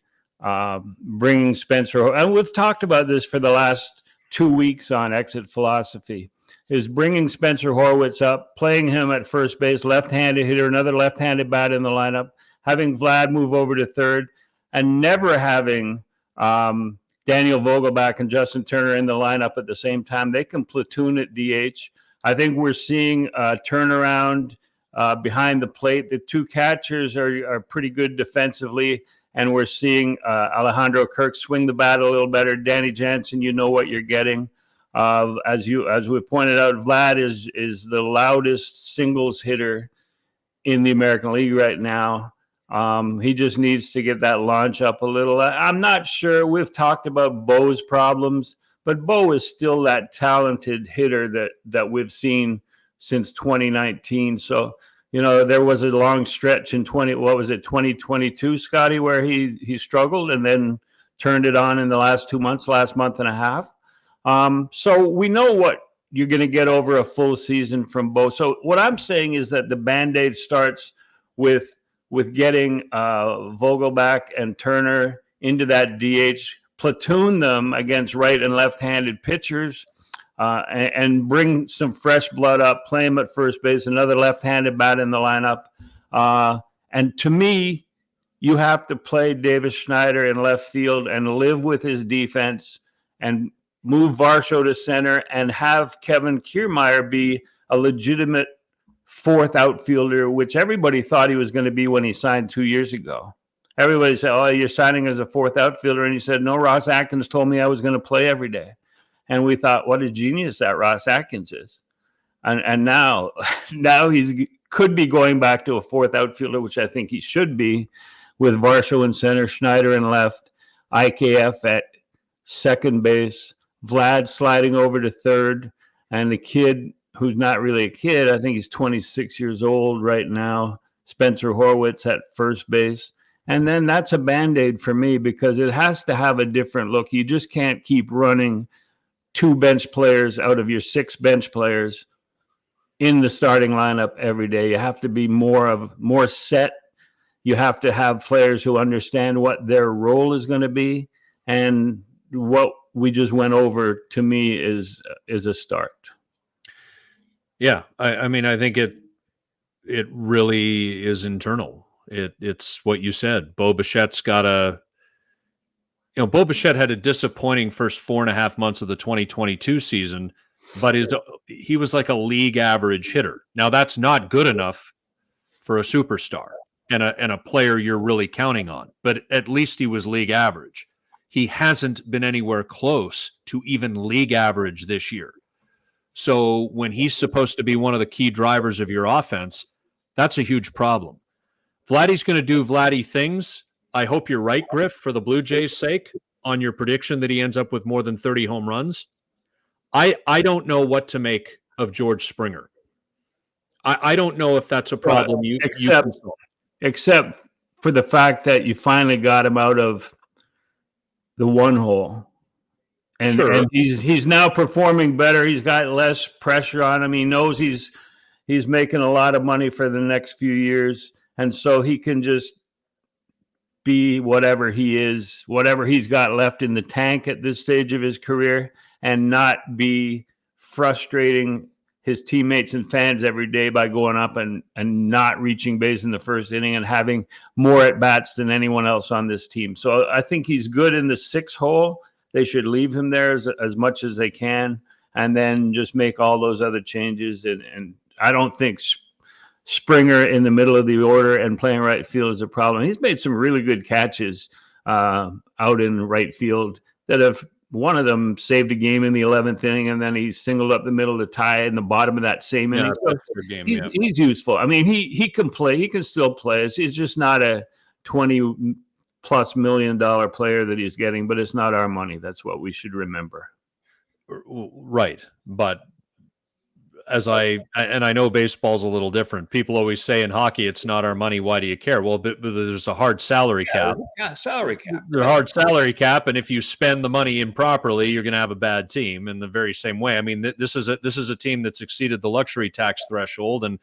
bringing Spencer, and we've talked about this for the last 2 weeks on Exit Philosophy, is bringing Spencer Horwitz up, playing him at first base, left-handed hitter, another left-handed bat in the lineup, having Vlad move over to third, and never having Daniel Vogelback and Justin Turner in the lineup at the same time. They can platoon at DH. I think we're seeing a turnaround behind the plate. The 2 catchers are pretty good defensively, and we're seeing Alejandro Kirk swing the bat a little better. Danny Jansen, you know what you're getting. As we pointed out, Vlad is the loudest singles hitter in the American League right now. He just needs to get that launch up a little. I'm not sure. We've talked about Bo's problems, but Bo is still that talented hitter that we've seen since 2019. So, there was a long stretch in 2022, Scotty, where he struggled and then turned it on in the last 2 months, last month and a half. So we know what you're going to get over a full season from both. So what I'm saying is that the Band-Aid starts with getting Vogelbach and Turner into that DH, platoon them against right and left-handed pitchers, and bring some fresh blood up, play him at first base, another left-handed bat in the lineup. And to me, you have to play Davis Schneider in left field and live with his defense and move Varsho to center and have Kevin Kiermaier be a legitimate fourth outfielder, which everybody thought he was going to be when he signed 2 years ago. Everybody said, oh, you're signing as a fourth outfielder. And he said, no, Ross Atkins told me I was going to play every day. And we thought, what a genius that Ross Atkins is. And now he's could be going back to a fourth outfielder, which I think he should be, with Varsho in center, Schneider in left, IKF at second base, Vlad sliding over to third, and the kid who's not really a kid, I think he's 26 years old right now, Spencer Horwitz at first base. And then that's a Band-Aid for me because it has to have a different look. You just can't keep running 2 bench players out of your 6 bench players in the starting lineup every day. You have to be more set. You have to have players who understand what their role is going to be. And what we just went over, to me, is a start. Yeah, I mean, I think it really is internal. It's what you said. Bo Bichette's got Bo Bichette had a disappointing first 4.5 months of the 2022 season, but he was like a league average hitter. Now that's not good enough for a superstar and a player you're really counting on, but at least he was league average. He hasn't been anywhere close to even league average this year. So when he's supposed to be one of the key drivers of your offense, that's a huge problem. Vladdy's going to do Vladdy things. I hope you're right, Griff, for the Blue Jays' sake, on your prediction that he ends up with more than 30 home runs. I don't know what to make of George Springer. I don't know if that's a problem except for the fact that you finally got him out of the one hole. And, sure. And he's now performing better. He's got less pressure on him. He knows he's making a lot of money for the next few years. And so he can just be whatever he is, whatever he's got left in the tank at this stage of his career, and not be frustrating his teammates and fans every day by going up and not reaching base in the first inning and having more at-bats than anyone else on this team. So I think he's good in the 6 hole. They should leave him there as much as they can and then just make all those other changes. And I don't think Springer in the middle of the order and playing right field is a problem. He's made some really good catches out in right field that have, one of them saved a game in the 11th inning, and then he singled up the middle to tie in the bottom of that same inning. He's useful. I mean, he can play. He can still play. It's just not a $20+ million player that he's getting, but it's not our money. That's what we should remember. Right. But I know baseball's a little different. People always say in hockey, it's not our money. Why do you care? Well, but there's a hard salary cap. Yeah, salary cap. There's a hard salary cap, and if you spend the money improperly, you're going to have a bad team. In the very same way, I mean, this is a team that's exceeded the luxury tax threshold, and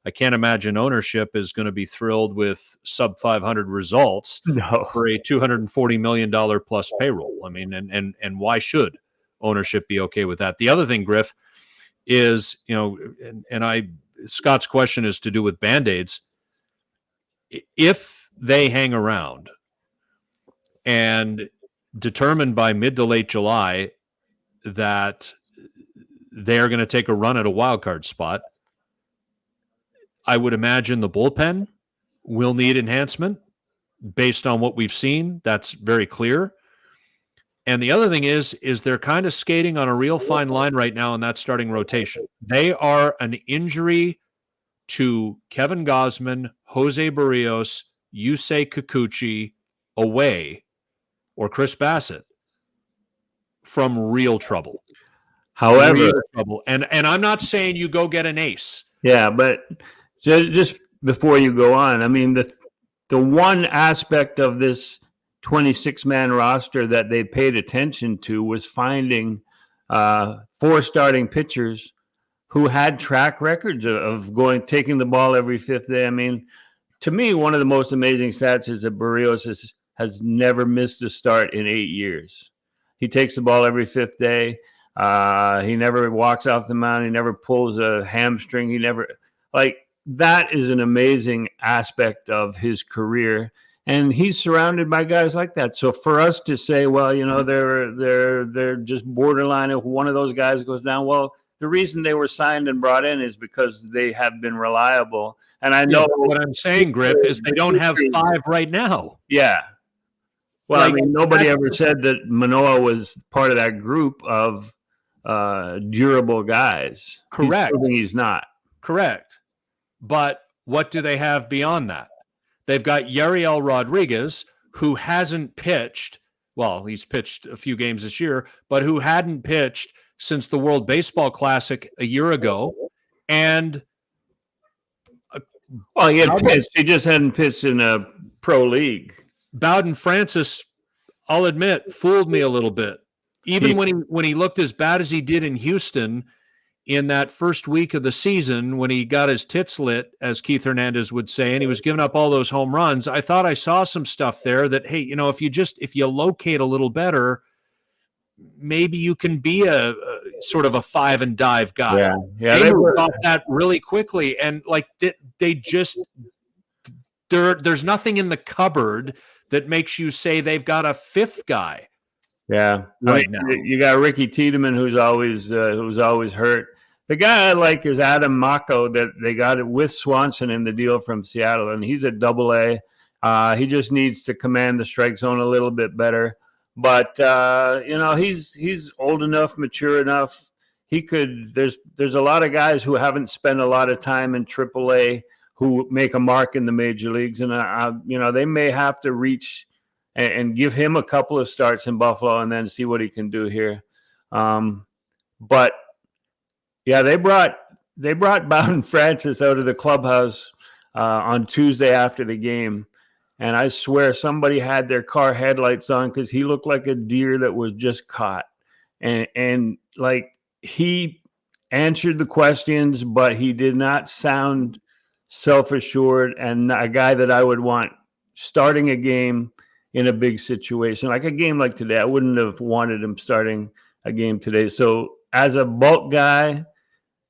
I can't imagine ownership is going to be thrilled with sub 500 results for a $240 million plus payroll. I mean, and why should ownership be okay with that? The other thing, Griff, is, Scott's question is to do with Band-Aids. If they hang around and determined by mid to late July that they're going to take a run at a wild card spot, I would imagine the bullpen will need enhancement based on what we've seen. That's very clear. And the other thing is they're kind of skating on a real fine line right now in that starting rotation. They are an injury to Kevin Gausman, Jose Barrios, Yusei Kikuchi away, or Chris Bassett, from real trouble. However, real trouble. And I'm not saying you go get an ace. Yeah, but just before you go on, I mean, the one aspect of this 26-man roster that they paid attention to was finding 4 starting pitchers who had track records of taking the ball every 5th day. I mean, to me, one of the most amazing stats is that Berríos has never missed a start in 8 years. He takes the ball every 5th day. He never walks off the mound. He never pulls a hamstring. He never, that is an amazing aspect of his career. And he's surrounded by guys like that. So for us to say, well, they're just borderline if one of those guys goes down, well, the reason they were signed and brought in is because they have been reliable. And I know what I'm saying, Griff, is they don't have 5 right now. Yeah. Well, nobody ever said that Manoah was part of that group of durable guys. Correct. He's not. Correct. But what do they have beyond that? They've got Yariel Rodriguez, who hasn't pitched. Well, he's pitched a few games this year, but who hadn't pitched since the World Baseball Classic a year ago. And he had pitched. He just hadn't pitched in a pro league. Bowden Francis, I'll admit, fooled me a little bit. Even when he looked as bad as he did in Houston in that first week of the season, when he got his tits lit, as Keith Hernandez would say, and he was giving up all those home runs, I thought I saw some stuff there that, hey, if you locate a little better, maybe you can be a sort of a 5 and dive guy. Yeah. They moved off that really quickly, and they just there's nothing in the cupboard that makes you say they've got a 5th guy. Yeah, now you got Ricky Tiedemann, who's always hurt. The guy I like is Adam Mako, that they got it with Swanson in the deal from Seattle, and he's a AA. He just needs to command the strike zone a little bit better. But he's old enough, mature enough. He could. There's a lot of guys who haven't spent a lot of time in AAA who make a mark in the major leagues, and they may have to reach and give him a couple of starts in Buffalo and then see what he can do here. But yeah, they brought Bowden Francis out of the clubhouse on Tuesday after the game. And I swear somebody had their car headlights on because he looked like a deer that was just caught. And he answered the questions, but he did not sound self-assured and a guy that I would want starting a game in a big situation. Like a game like today, I wouldn't have wanted him starting a game today. So as a bulk guy,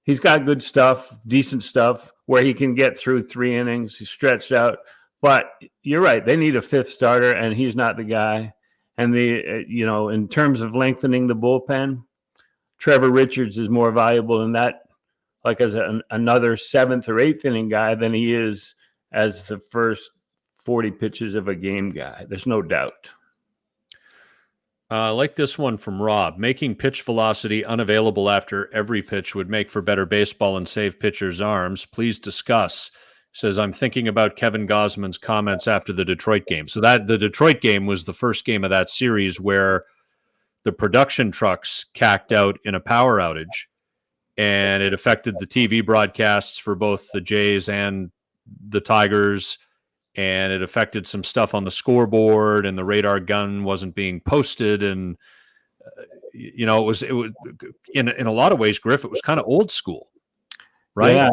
he's got good stuff, decent stuff, where he can get through 3 innings. He's stretched out. But you're right. They need a 5th starter, and he's not the guy. And in terms of lengthening the bullpen, Trevor Richards is more valuable in that, as another 7th or 8th inning guy than he is as the first 40 pitches of a game guy. There's no doubt. I like this one from Rob. Making pitch velocity unavailable after every pitch would make for better baseball and save pitchers' arms. Please discuss. Says, I'm thinking about Kevin Gosman's comments after the Detroit game. So the Detroit game was the first game of that series where the production trucks cacked out in a power outage, and it affected the TV broadcasts for both the Jays and the Tigers, and it affected some stuff on the scoreboard, and the radar gun wasn't being posted, and it was in a lot of ways, Griff, it was kind of old school, right? Yeah,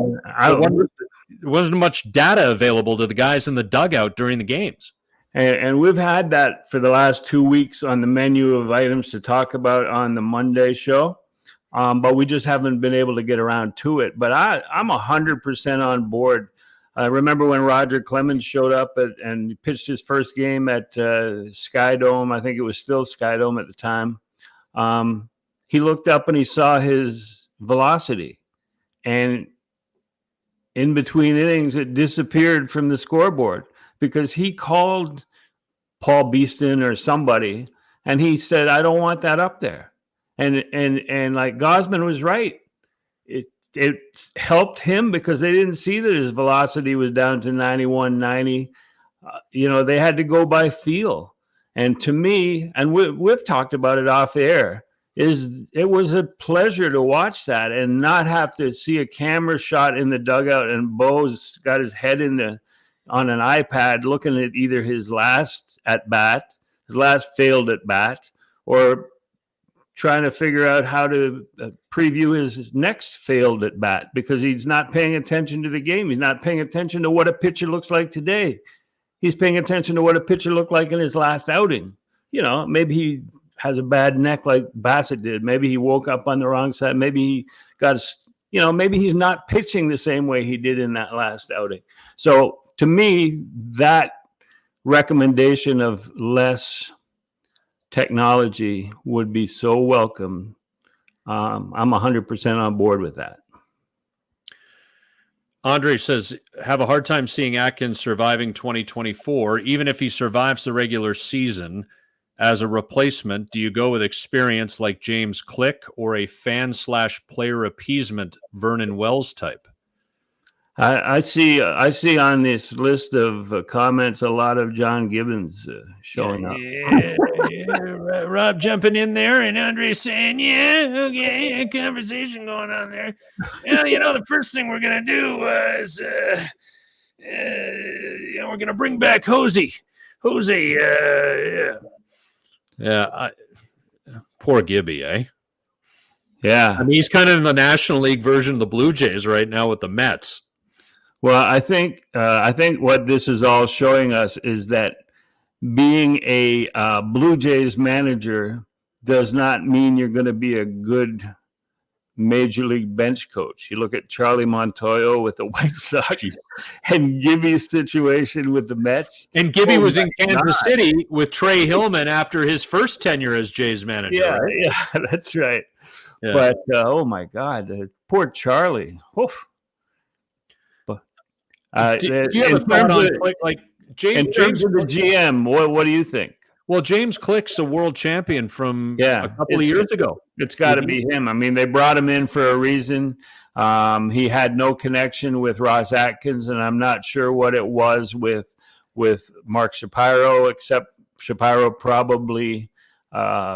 there wasn't much data available to the guys in the dugout during the games. And we've had that for the last 2 weeks on the menu of items to talk about on the Monday show. But we just haven't been able to get around to it. But I'm 100% on board. I remember when Roger Clemens showed up and pitched his first game at Sky Dome. I think it was still Sky Dome at the time. He looked up and he saw his velocity. And in between innings, it disappeared from the scoreboard because he called Paul Beeston or somebody, and he said, I don't want that up there. And Gosman was right. It helped him because they didn't see that his velocity was down to 91, 90. They had to go by feel. And to me, and we've talked about it off air, it was a pleasure to watch that and not have to see a camera shot in the dugout and Bo's got his head on an iPad looking at either his last at bat, his last failed at bat, or trying to figure out how to preview his next failed at bat because he's not paying attention to the game. He's not paying attention to what a pitcher looks like today. He's paying attention to what a pitcher looked like in his last outing. Maybe he has a bad neck like Bassett did. Maybe he woke up on the wrong side. Maybe he got, maybe he's not pitching the same way he did in that last outing. So to me, that recommendation of less technology would be so welcome. I'm 100% on board with that. Andre says, have a hard time seeing Atkins surviving 2024. Even if he survives the regular season as a replacement, do you go with experience like James Click or a fan/player appeasement Vernon Wells type? I see on this list of comments a lot of John Gibbons showing up. Yeah, Rob jumping in there and Andre saying, okay, conversation going on there. Well, the first thing we're going to do is we're going to bring back Hosey. Yeah. Poor Gibby, eh? Yeah. I mean, he's kind of in the National League version of the Blue Jays right now with the Mets. Well, I think what this is all showing us is that being a Blue Jays manager does not mean you're going to be a good major league bench coach. You look at Charlie Montoyo with the White Sox and Gibby's situation with the Mets. And Gibby was in Kansas City with Trey Hillman after his first tenure as Jays manager. Yeah, right? yeah, that's right. Yeah. But, oh, my God, poor Charlie. Oof. Do you have a thought on like James? In terms of the GM, what do you think? Well, James Click's a world champion from a couple of years ago. It's got to be him. I mean, they brought him in for a reason. He had no connection with Ross Atkins, and I'm not sure what it was with Mark Shapiro, except Shapiro probably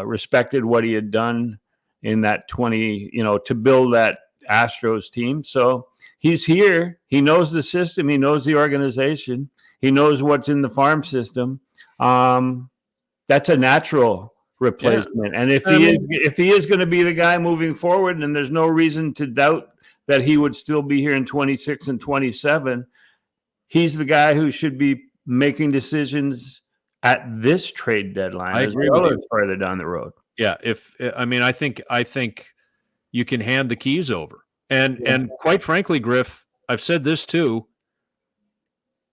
respected what he had done in that to build that Astros team. So he's here. He knows the system. He knows the organization. He knows what's in the farm system. That's a natural replacement. Yeah. And if he is going to be the guy moving forward, and there's no reason to doubt that he would still be here in 26 and 27, he's the guy who should be making decisions at this trade deadline. I agree with you. Further down the road. Yeah. I think you can hand the keys over. And quite frankly, Griff, I've said this too.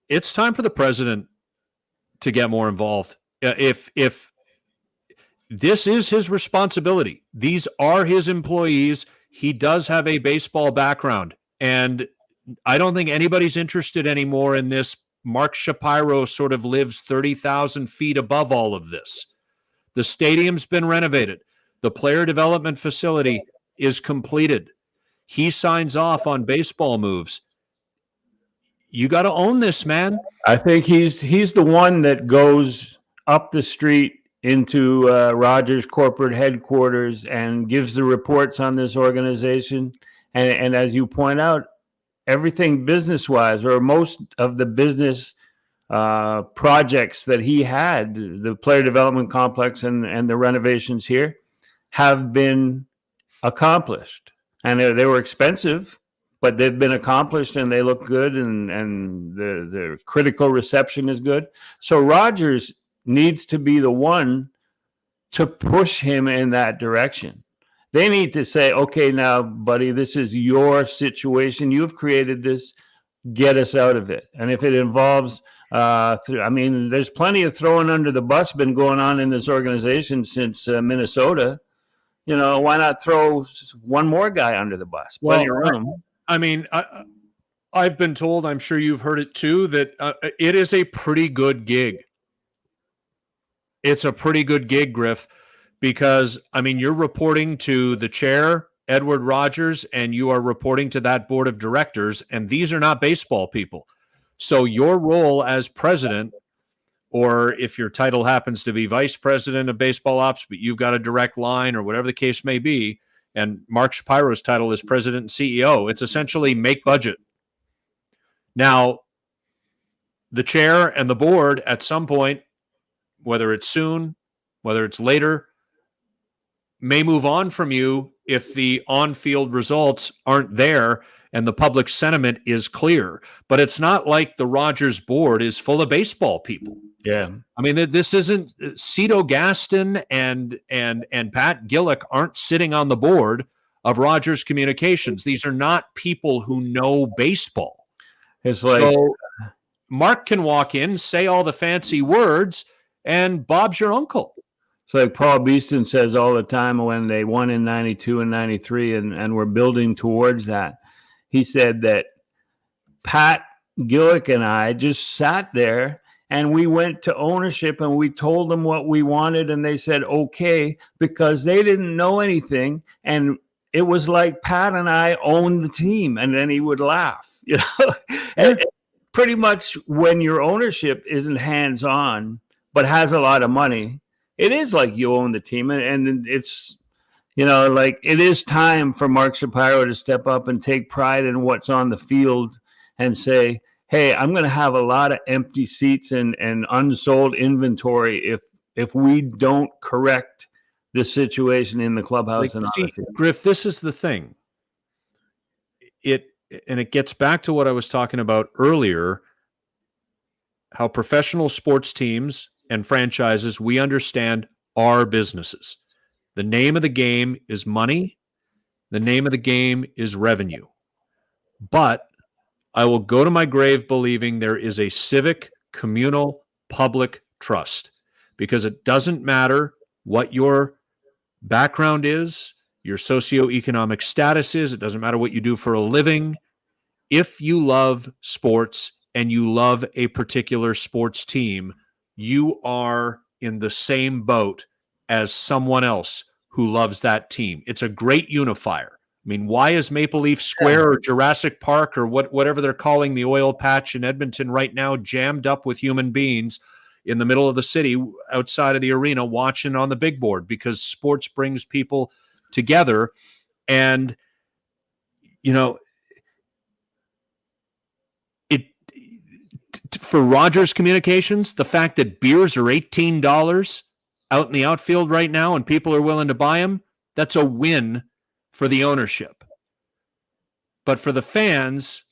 It's time for the president to get more involved. If this is his responsibility, these are his employees. He does have a baseball background, and I don't think anybody's interested anymore in this. Mark Shapiro sort of lives 30,000 feet above all of this. The stadium's been renovated. The player development facility is completed. He signs off on baseball moves. You got to own this, man. I think he's the one that goes up the street into Rogers corporate headquarters and gives the reports on this organization. And as you point out, everything business-wise, or most of the business projects that he had, the player development complex and the renovations here, have been accomplished. And they were expensive, but they've been accomplished and they look good, and the critical reception is good. So Rogers needs to be the one to push him in that direction. They need to say, okay, now, buddy, this is your situation. You've created this. Get us out of it. And if it involves, there's plenty of throwing under the bus been going on in this organization since Minnesota. Why not throw one more guy under the bus? Plenty of room. I mean, I've been told, I'm sure you've heard it too, that it is a pretty good gig. It's a pretty good gig, Griff, because, I mean, you're reporting to the chair, Edward Rogers, and you are reporting to that board of directors, and these are not baseball people. So your role as president, or if your title happens to be vice president of baseball ops, but you've got a direct line or whatever the case may be, and Mark Shapiro's title is president and CEO, it's essentially make budget. Now, the chair and the board at some point, whether it's soon, whether it's later, may move on from you if the on-field results aren't there and the public sentiment is clear. But it's not like the Rogers board is full of baseball people. Yeah. I mean, this isn't Cito Gaston and Pat Gillick aren't sitting on the board of Rogers Communications. These are not people who know baseball. It's like, so Mark can walk in, say all the fancy words, and Bob's your uncle. It's like Paul Beeston says all the time when they won in 92 and 93 and we're building towards that. He said that Pat Gillick and I just sat there and we went to ownership and we told them what we wanted and they said, okay, because they didn't know anything. And it was like Pat and I owned the team, and then he would laugh, and pretty much when your ownership isn't hands-on, but has a lot of money, it is like you own the team. And it's, like it is time for Mark Shapiro to step up and take pride in what's on the field and say, hey, I'm going to have a lot of empty seats and unsold inventory if we don't correct the situation in the clubhouse. Griff, this is the thing. It gets back to what I was talking about earlier, how professional sports teams and franchises, we understand, are businesses. The name of the game is money. The name of the game is revenue. But I will go to my grave believing there is a civic, communal, public trust, because it doesn't matter what your background is, your socioeconomic status is. It doesn't matter what you do for a living. If you love sports and you love a particular sports team, you are in the same boat as someone else who loves that team. It's a great unifier. I mean, why is Maple Leaf Square or Jurassic Park or whatever they're calling the oil patch in Edmonton right now jammed up with human beings in the middle of the city outside of the arena watching on the big board? Because sports brings people together. And, for Rogers Communications, the fact that beers are $18 out in the outfield right now and people are willing to buy them, that's a win for the ownership. But for the fans,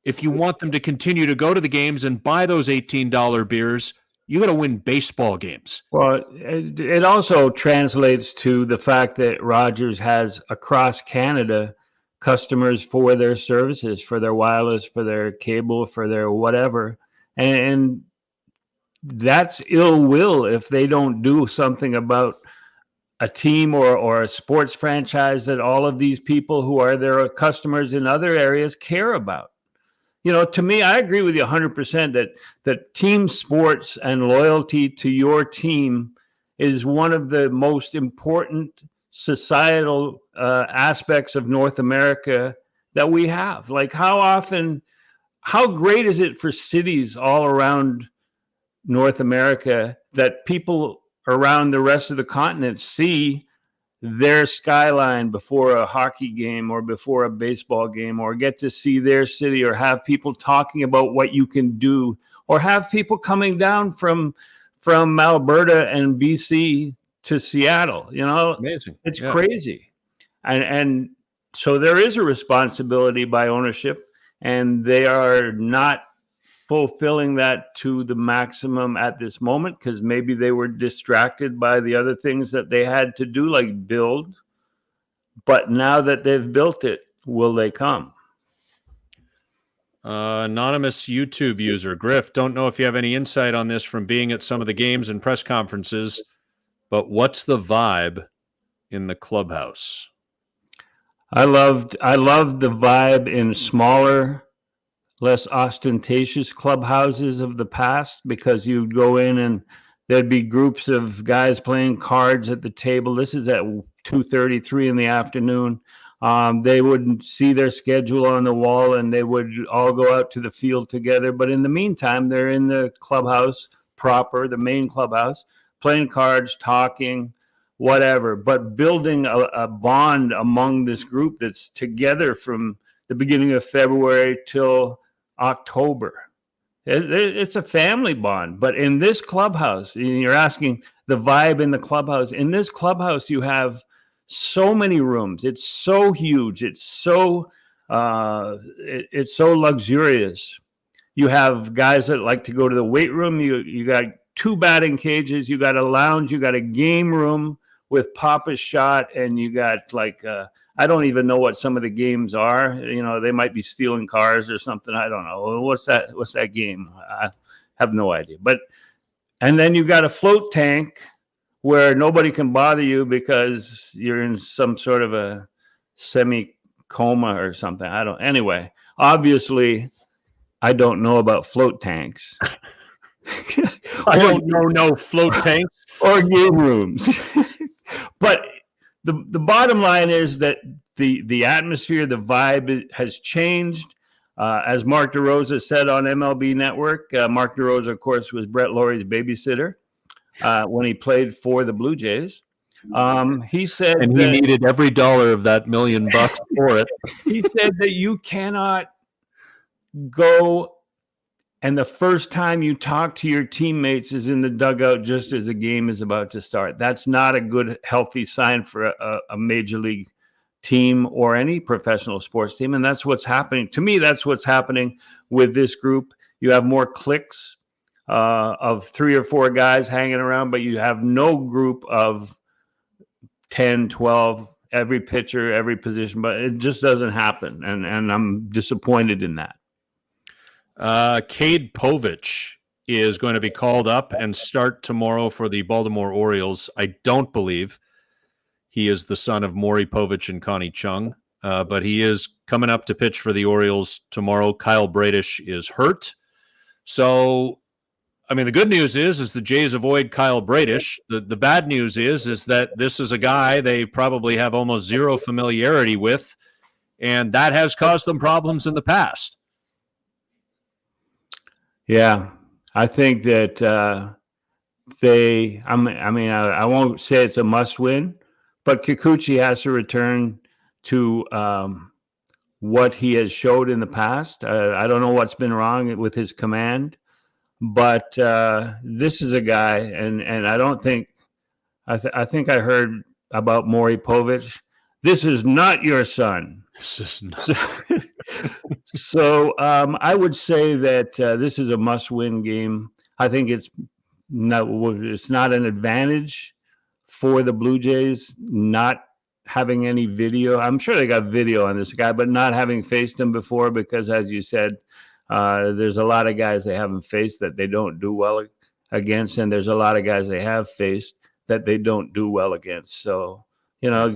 if you want them to continue to go to the games and buy those $18 beers, you got to win baseball games. Well, it also translates to the fact that Rogers has across Canada customers for their services, for their wireless, for their cable, for their whatever. And that's ill will if they don't do something about a team or a sports franchise that all of these people who are their customers in other areas care about. To me, I agree with you 100% that team sports and loyalty to your team is one of the most important societal aspects of North America that we have. Like, how great is it for cities all around North America that people around the rest of the continent see their skyline before a hockey game or before a baseball game, or get to see their city, or have people talking about what you can do, or have people coming down from Alberta and BC to Seattle. Amazing. It's crazy. And so there is a responsibility by ownership, and they are not fulfilling that to the maximum at this moment, because maybe they were distracted by the other things that they had to do, like build. But now that they've built it, will they come? Anonymous YouTube user, Griff, don't know if you have any insight on this from being at some of the games and press conferences, but what's the vibe in the clubhouse? I loved the vibe in smaller, less ostentatious clubhouses of the past, because you'd go in and there'd be groups of guys playing cards at the table. This is at 2:33 in the afternoon. They would see their schedule on the wall and they would all go out to the field together. But in the meantime, they're in the clubhouse proper, the main clubhouse, playing cards, talking, whatever, but building a bond among this group that's together from the beginning of February till October. It's a family bond. But in this clubhouse, you're asking the vibe in the clubhouse. In this clubhouse, you have so many rooms. It's so huge. It's so luxurious. You have guys that like to go to the weight room. You got 2 batting cages. You got a lounge. You got a game room with Papa's Shot, and you got like I don't even know what some of the games are. You know, they might be stealing cars or something. I don't know. What's that game? I have no idea. And then you got a float tank where nobody can bother you because you're in some sort of a semi-coma or something. Anyway, obviously, I don't know about float tanks. I don't know no float tanks or game rooms. But the bottom line is that the atmosphere, the vibe has changed. As Mark DeRosa said on MLB Network, Mark DeRosa, of course, was Brett Laurie's babysitter when he played for the Blue Jays. He said, and he needed every dollar of that $1 million for it. He said that you cannot go, and the first time you talk to your teammates is in the dugout just as the game is about to start. That's not a good, healthy sign for a major league team or any professional sports team. And that's what's happening. To me, that's what's happening with this group. You have more cliques of 3 or 4 guys hanging around, but you have no group of 10, 12, every pitcher, every position, but it just doesn't happen. And I'm disappointed in that. Cade Povich is going to be called up and start tomorrow for the Baltimore Orioles. I don't believe he is the son of Maury Povich and Connie Chung, but he is coming up to pitch for the Orioles tomorrow. Kyle Bradish is hurt. So, I mean, the good news is the Jays avoid Kyle Bradish. The bad news is that this is a guy they probably have almost zero familiarity with, and that has caused them problems in the past. Yeah, I think that I won't say it's a must-win, but Kikuchi has to return to what he has showed in the past. I don't know what's been wrong with his command, but this is a guy, and I don't think I think I heard about Maury Povich. This is not your son. This is not. So I would say that this is a must-win game. I think it's not an advantage for the Blue Jays not having any video. I'm sure they got video on this guy, but not having faced him before, because as you said, there's a lot of guys they haven't faced that they don't do well against, and there's a lot of guys they have faced that they don't do well against. So, you know,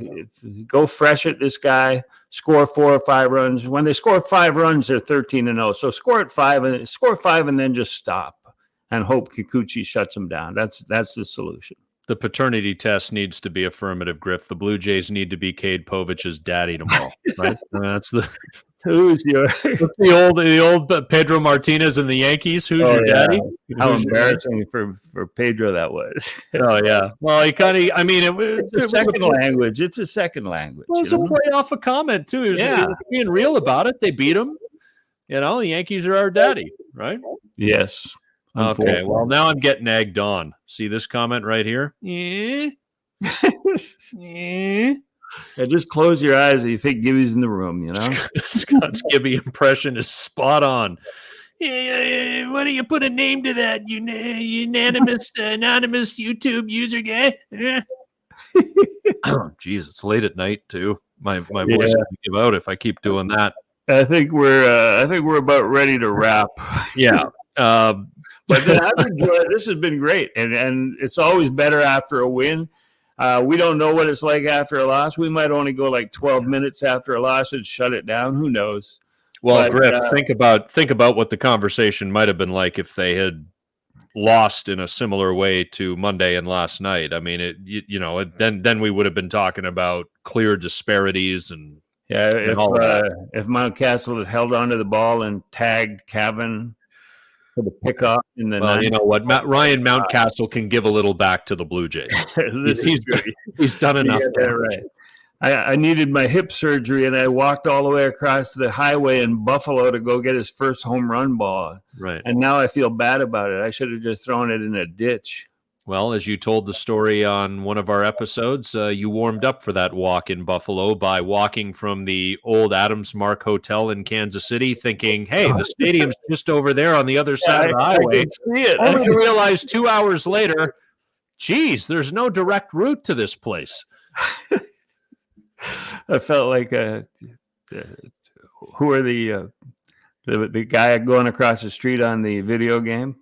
go fresh at this guy, score 4 or 5 runs. When they score 5 runs, they're 13-0. So score 5 and then just stop and hope Kikuchi shuts them down. That's the solution. The paternity test needs to be affirmative, Griff. The Blue Jays need to be Cade Povich's daddy tomorrow, right? That's the the old Pedro Martinez and the Yankees. Who's your daddy? How embarrassing for Pedro that was. Oh yeah. Well, he kind of. I mean, it's a second language. It's a second language. Well, it's a play off a comment too. He was being real about it. They beat him. You know, the Yankees are our daddy, right? Yes. Okay. Well, now I'm getting egged on. See this comment right here? Yeah. Yeah, just close your eyes and you think Gibby's in the room, you know? Scott's Gibby impression is spot on. Yeah, why don't you put a name to that, you anonymous YouTube user guy? Oh, geez, it's late at night too. My voice will give out if I keep doing that. I think we're about ready to wrap. Yeah. But I've enjoyed it. This has been great, and it's always better after a win. We don't know what it's like after a loss. We might only go like 12 minutes after a loss and shut it down. Who knows? Well, Griff, think about what the conversation might have been like if they had lost in a similar way to Monday and last night. I mean, then we would have been talking about clear disparities and if Mountcastle had held onto the ball and tagged Cavan for the pickoff in the you know what, Ryan Mountcastle can give a little back to the Blue Jays. he's done enough. Yeah, right. I needed my hip surgery, and I walked all the way across the highway in Buffalo to go get his first home run ball. Right. And now I feel bad about it. I should have just thrown it in a ditch. Well, as you told the story on one of our episodes, you warmed up for that walk in Buffalo by walking from the old Adams Mark Hotel in Kansas City, thinking, hey, the stadium's just over there on the other side of the highway. I can see it. Only to realize 2 hours later, geez, there's no direct route to this place. I felt like who are the guy going across the street on the video game?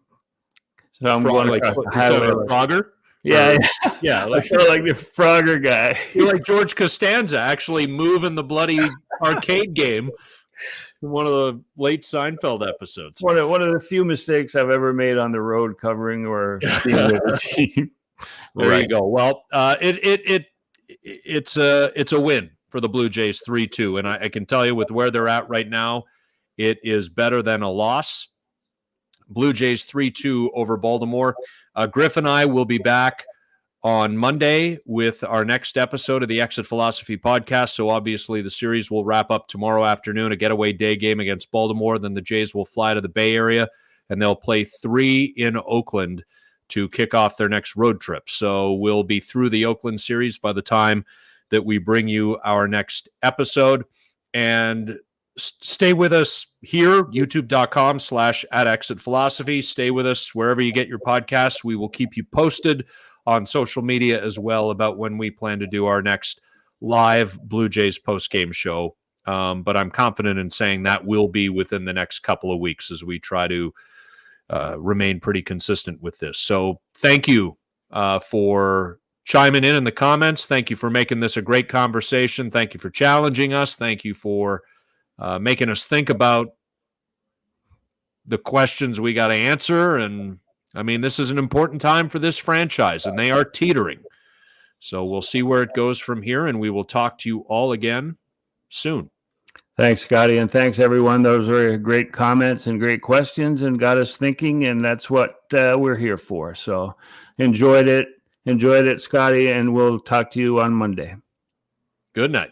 So I'm going across the highway. Frogger? Yeah, yeah. I felt like the Frogger guy. You're like George Costanza actually moving the bloody arcade game in one of the late Seinfeld episodes. One of the few mistakes I've ever made on the road covering or being with a team. There you go. Well, it's a win for the Blue Jays 3-2, and I can tell you with where they're at right now, it is better than a loss. Blue Jays 3-2 over Baltimore. Griff and I will be back on Monday with our next episode of the Exit Philosophy podcast. So obviously the series will wrap up tomorrow afternoon, a getaway day game against Baltimore. Then the Jays will fly to the Bay Area, and they'll play 3 in Oakland to kick off their next road trip. So we'll be through the Oakland series by the time that we bring you our next episode. And stay with us here, youtube.com/@exitphilosophy. Stay with us wherever you get your podcasts. We will keep you posted on social media as well about when we plan to do our next live Blue Jays post-game show. But I'm confident in saying that will be within the next couple of weeks as we try to remain pretty consistent with this. So thank you for chiming in the comments. Thank you for making this a great conversation. Thank you for challenging us. Thank you for making us think about the questions we got to answer. And I mean, this is an important time for this franchise, and they are teetering. So we'll see where it goes from here, and we will talk to you all again soon. Thanks, Scotty, and thanks, everyone. Those were great comments and great questions and got us thinking, and that's what we're here for. So enjoyed it, Scotty, and we'll talk to you on Monday. Good night.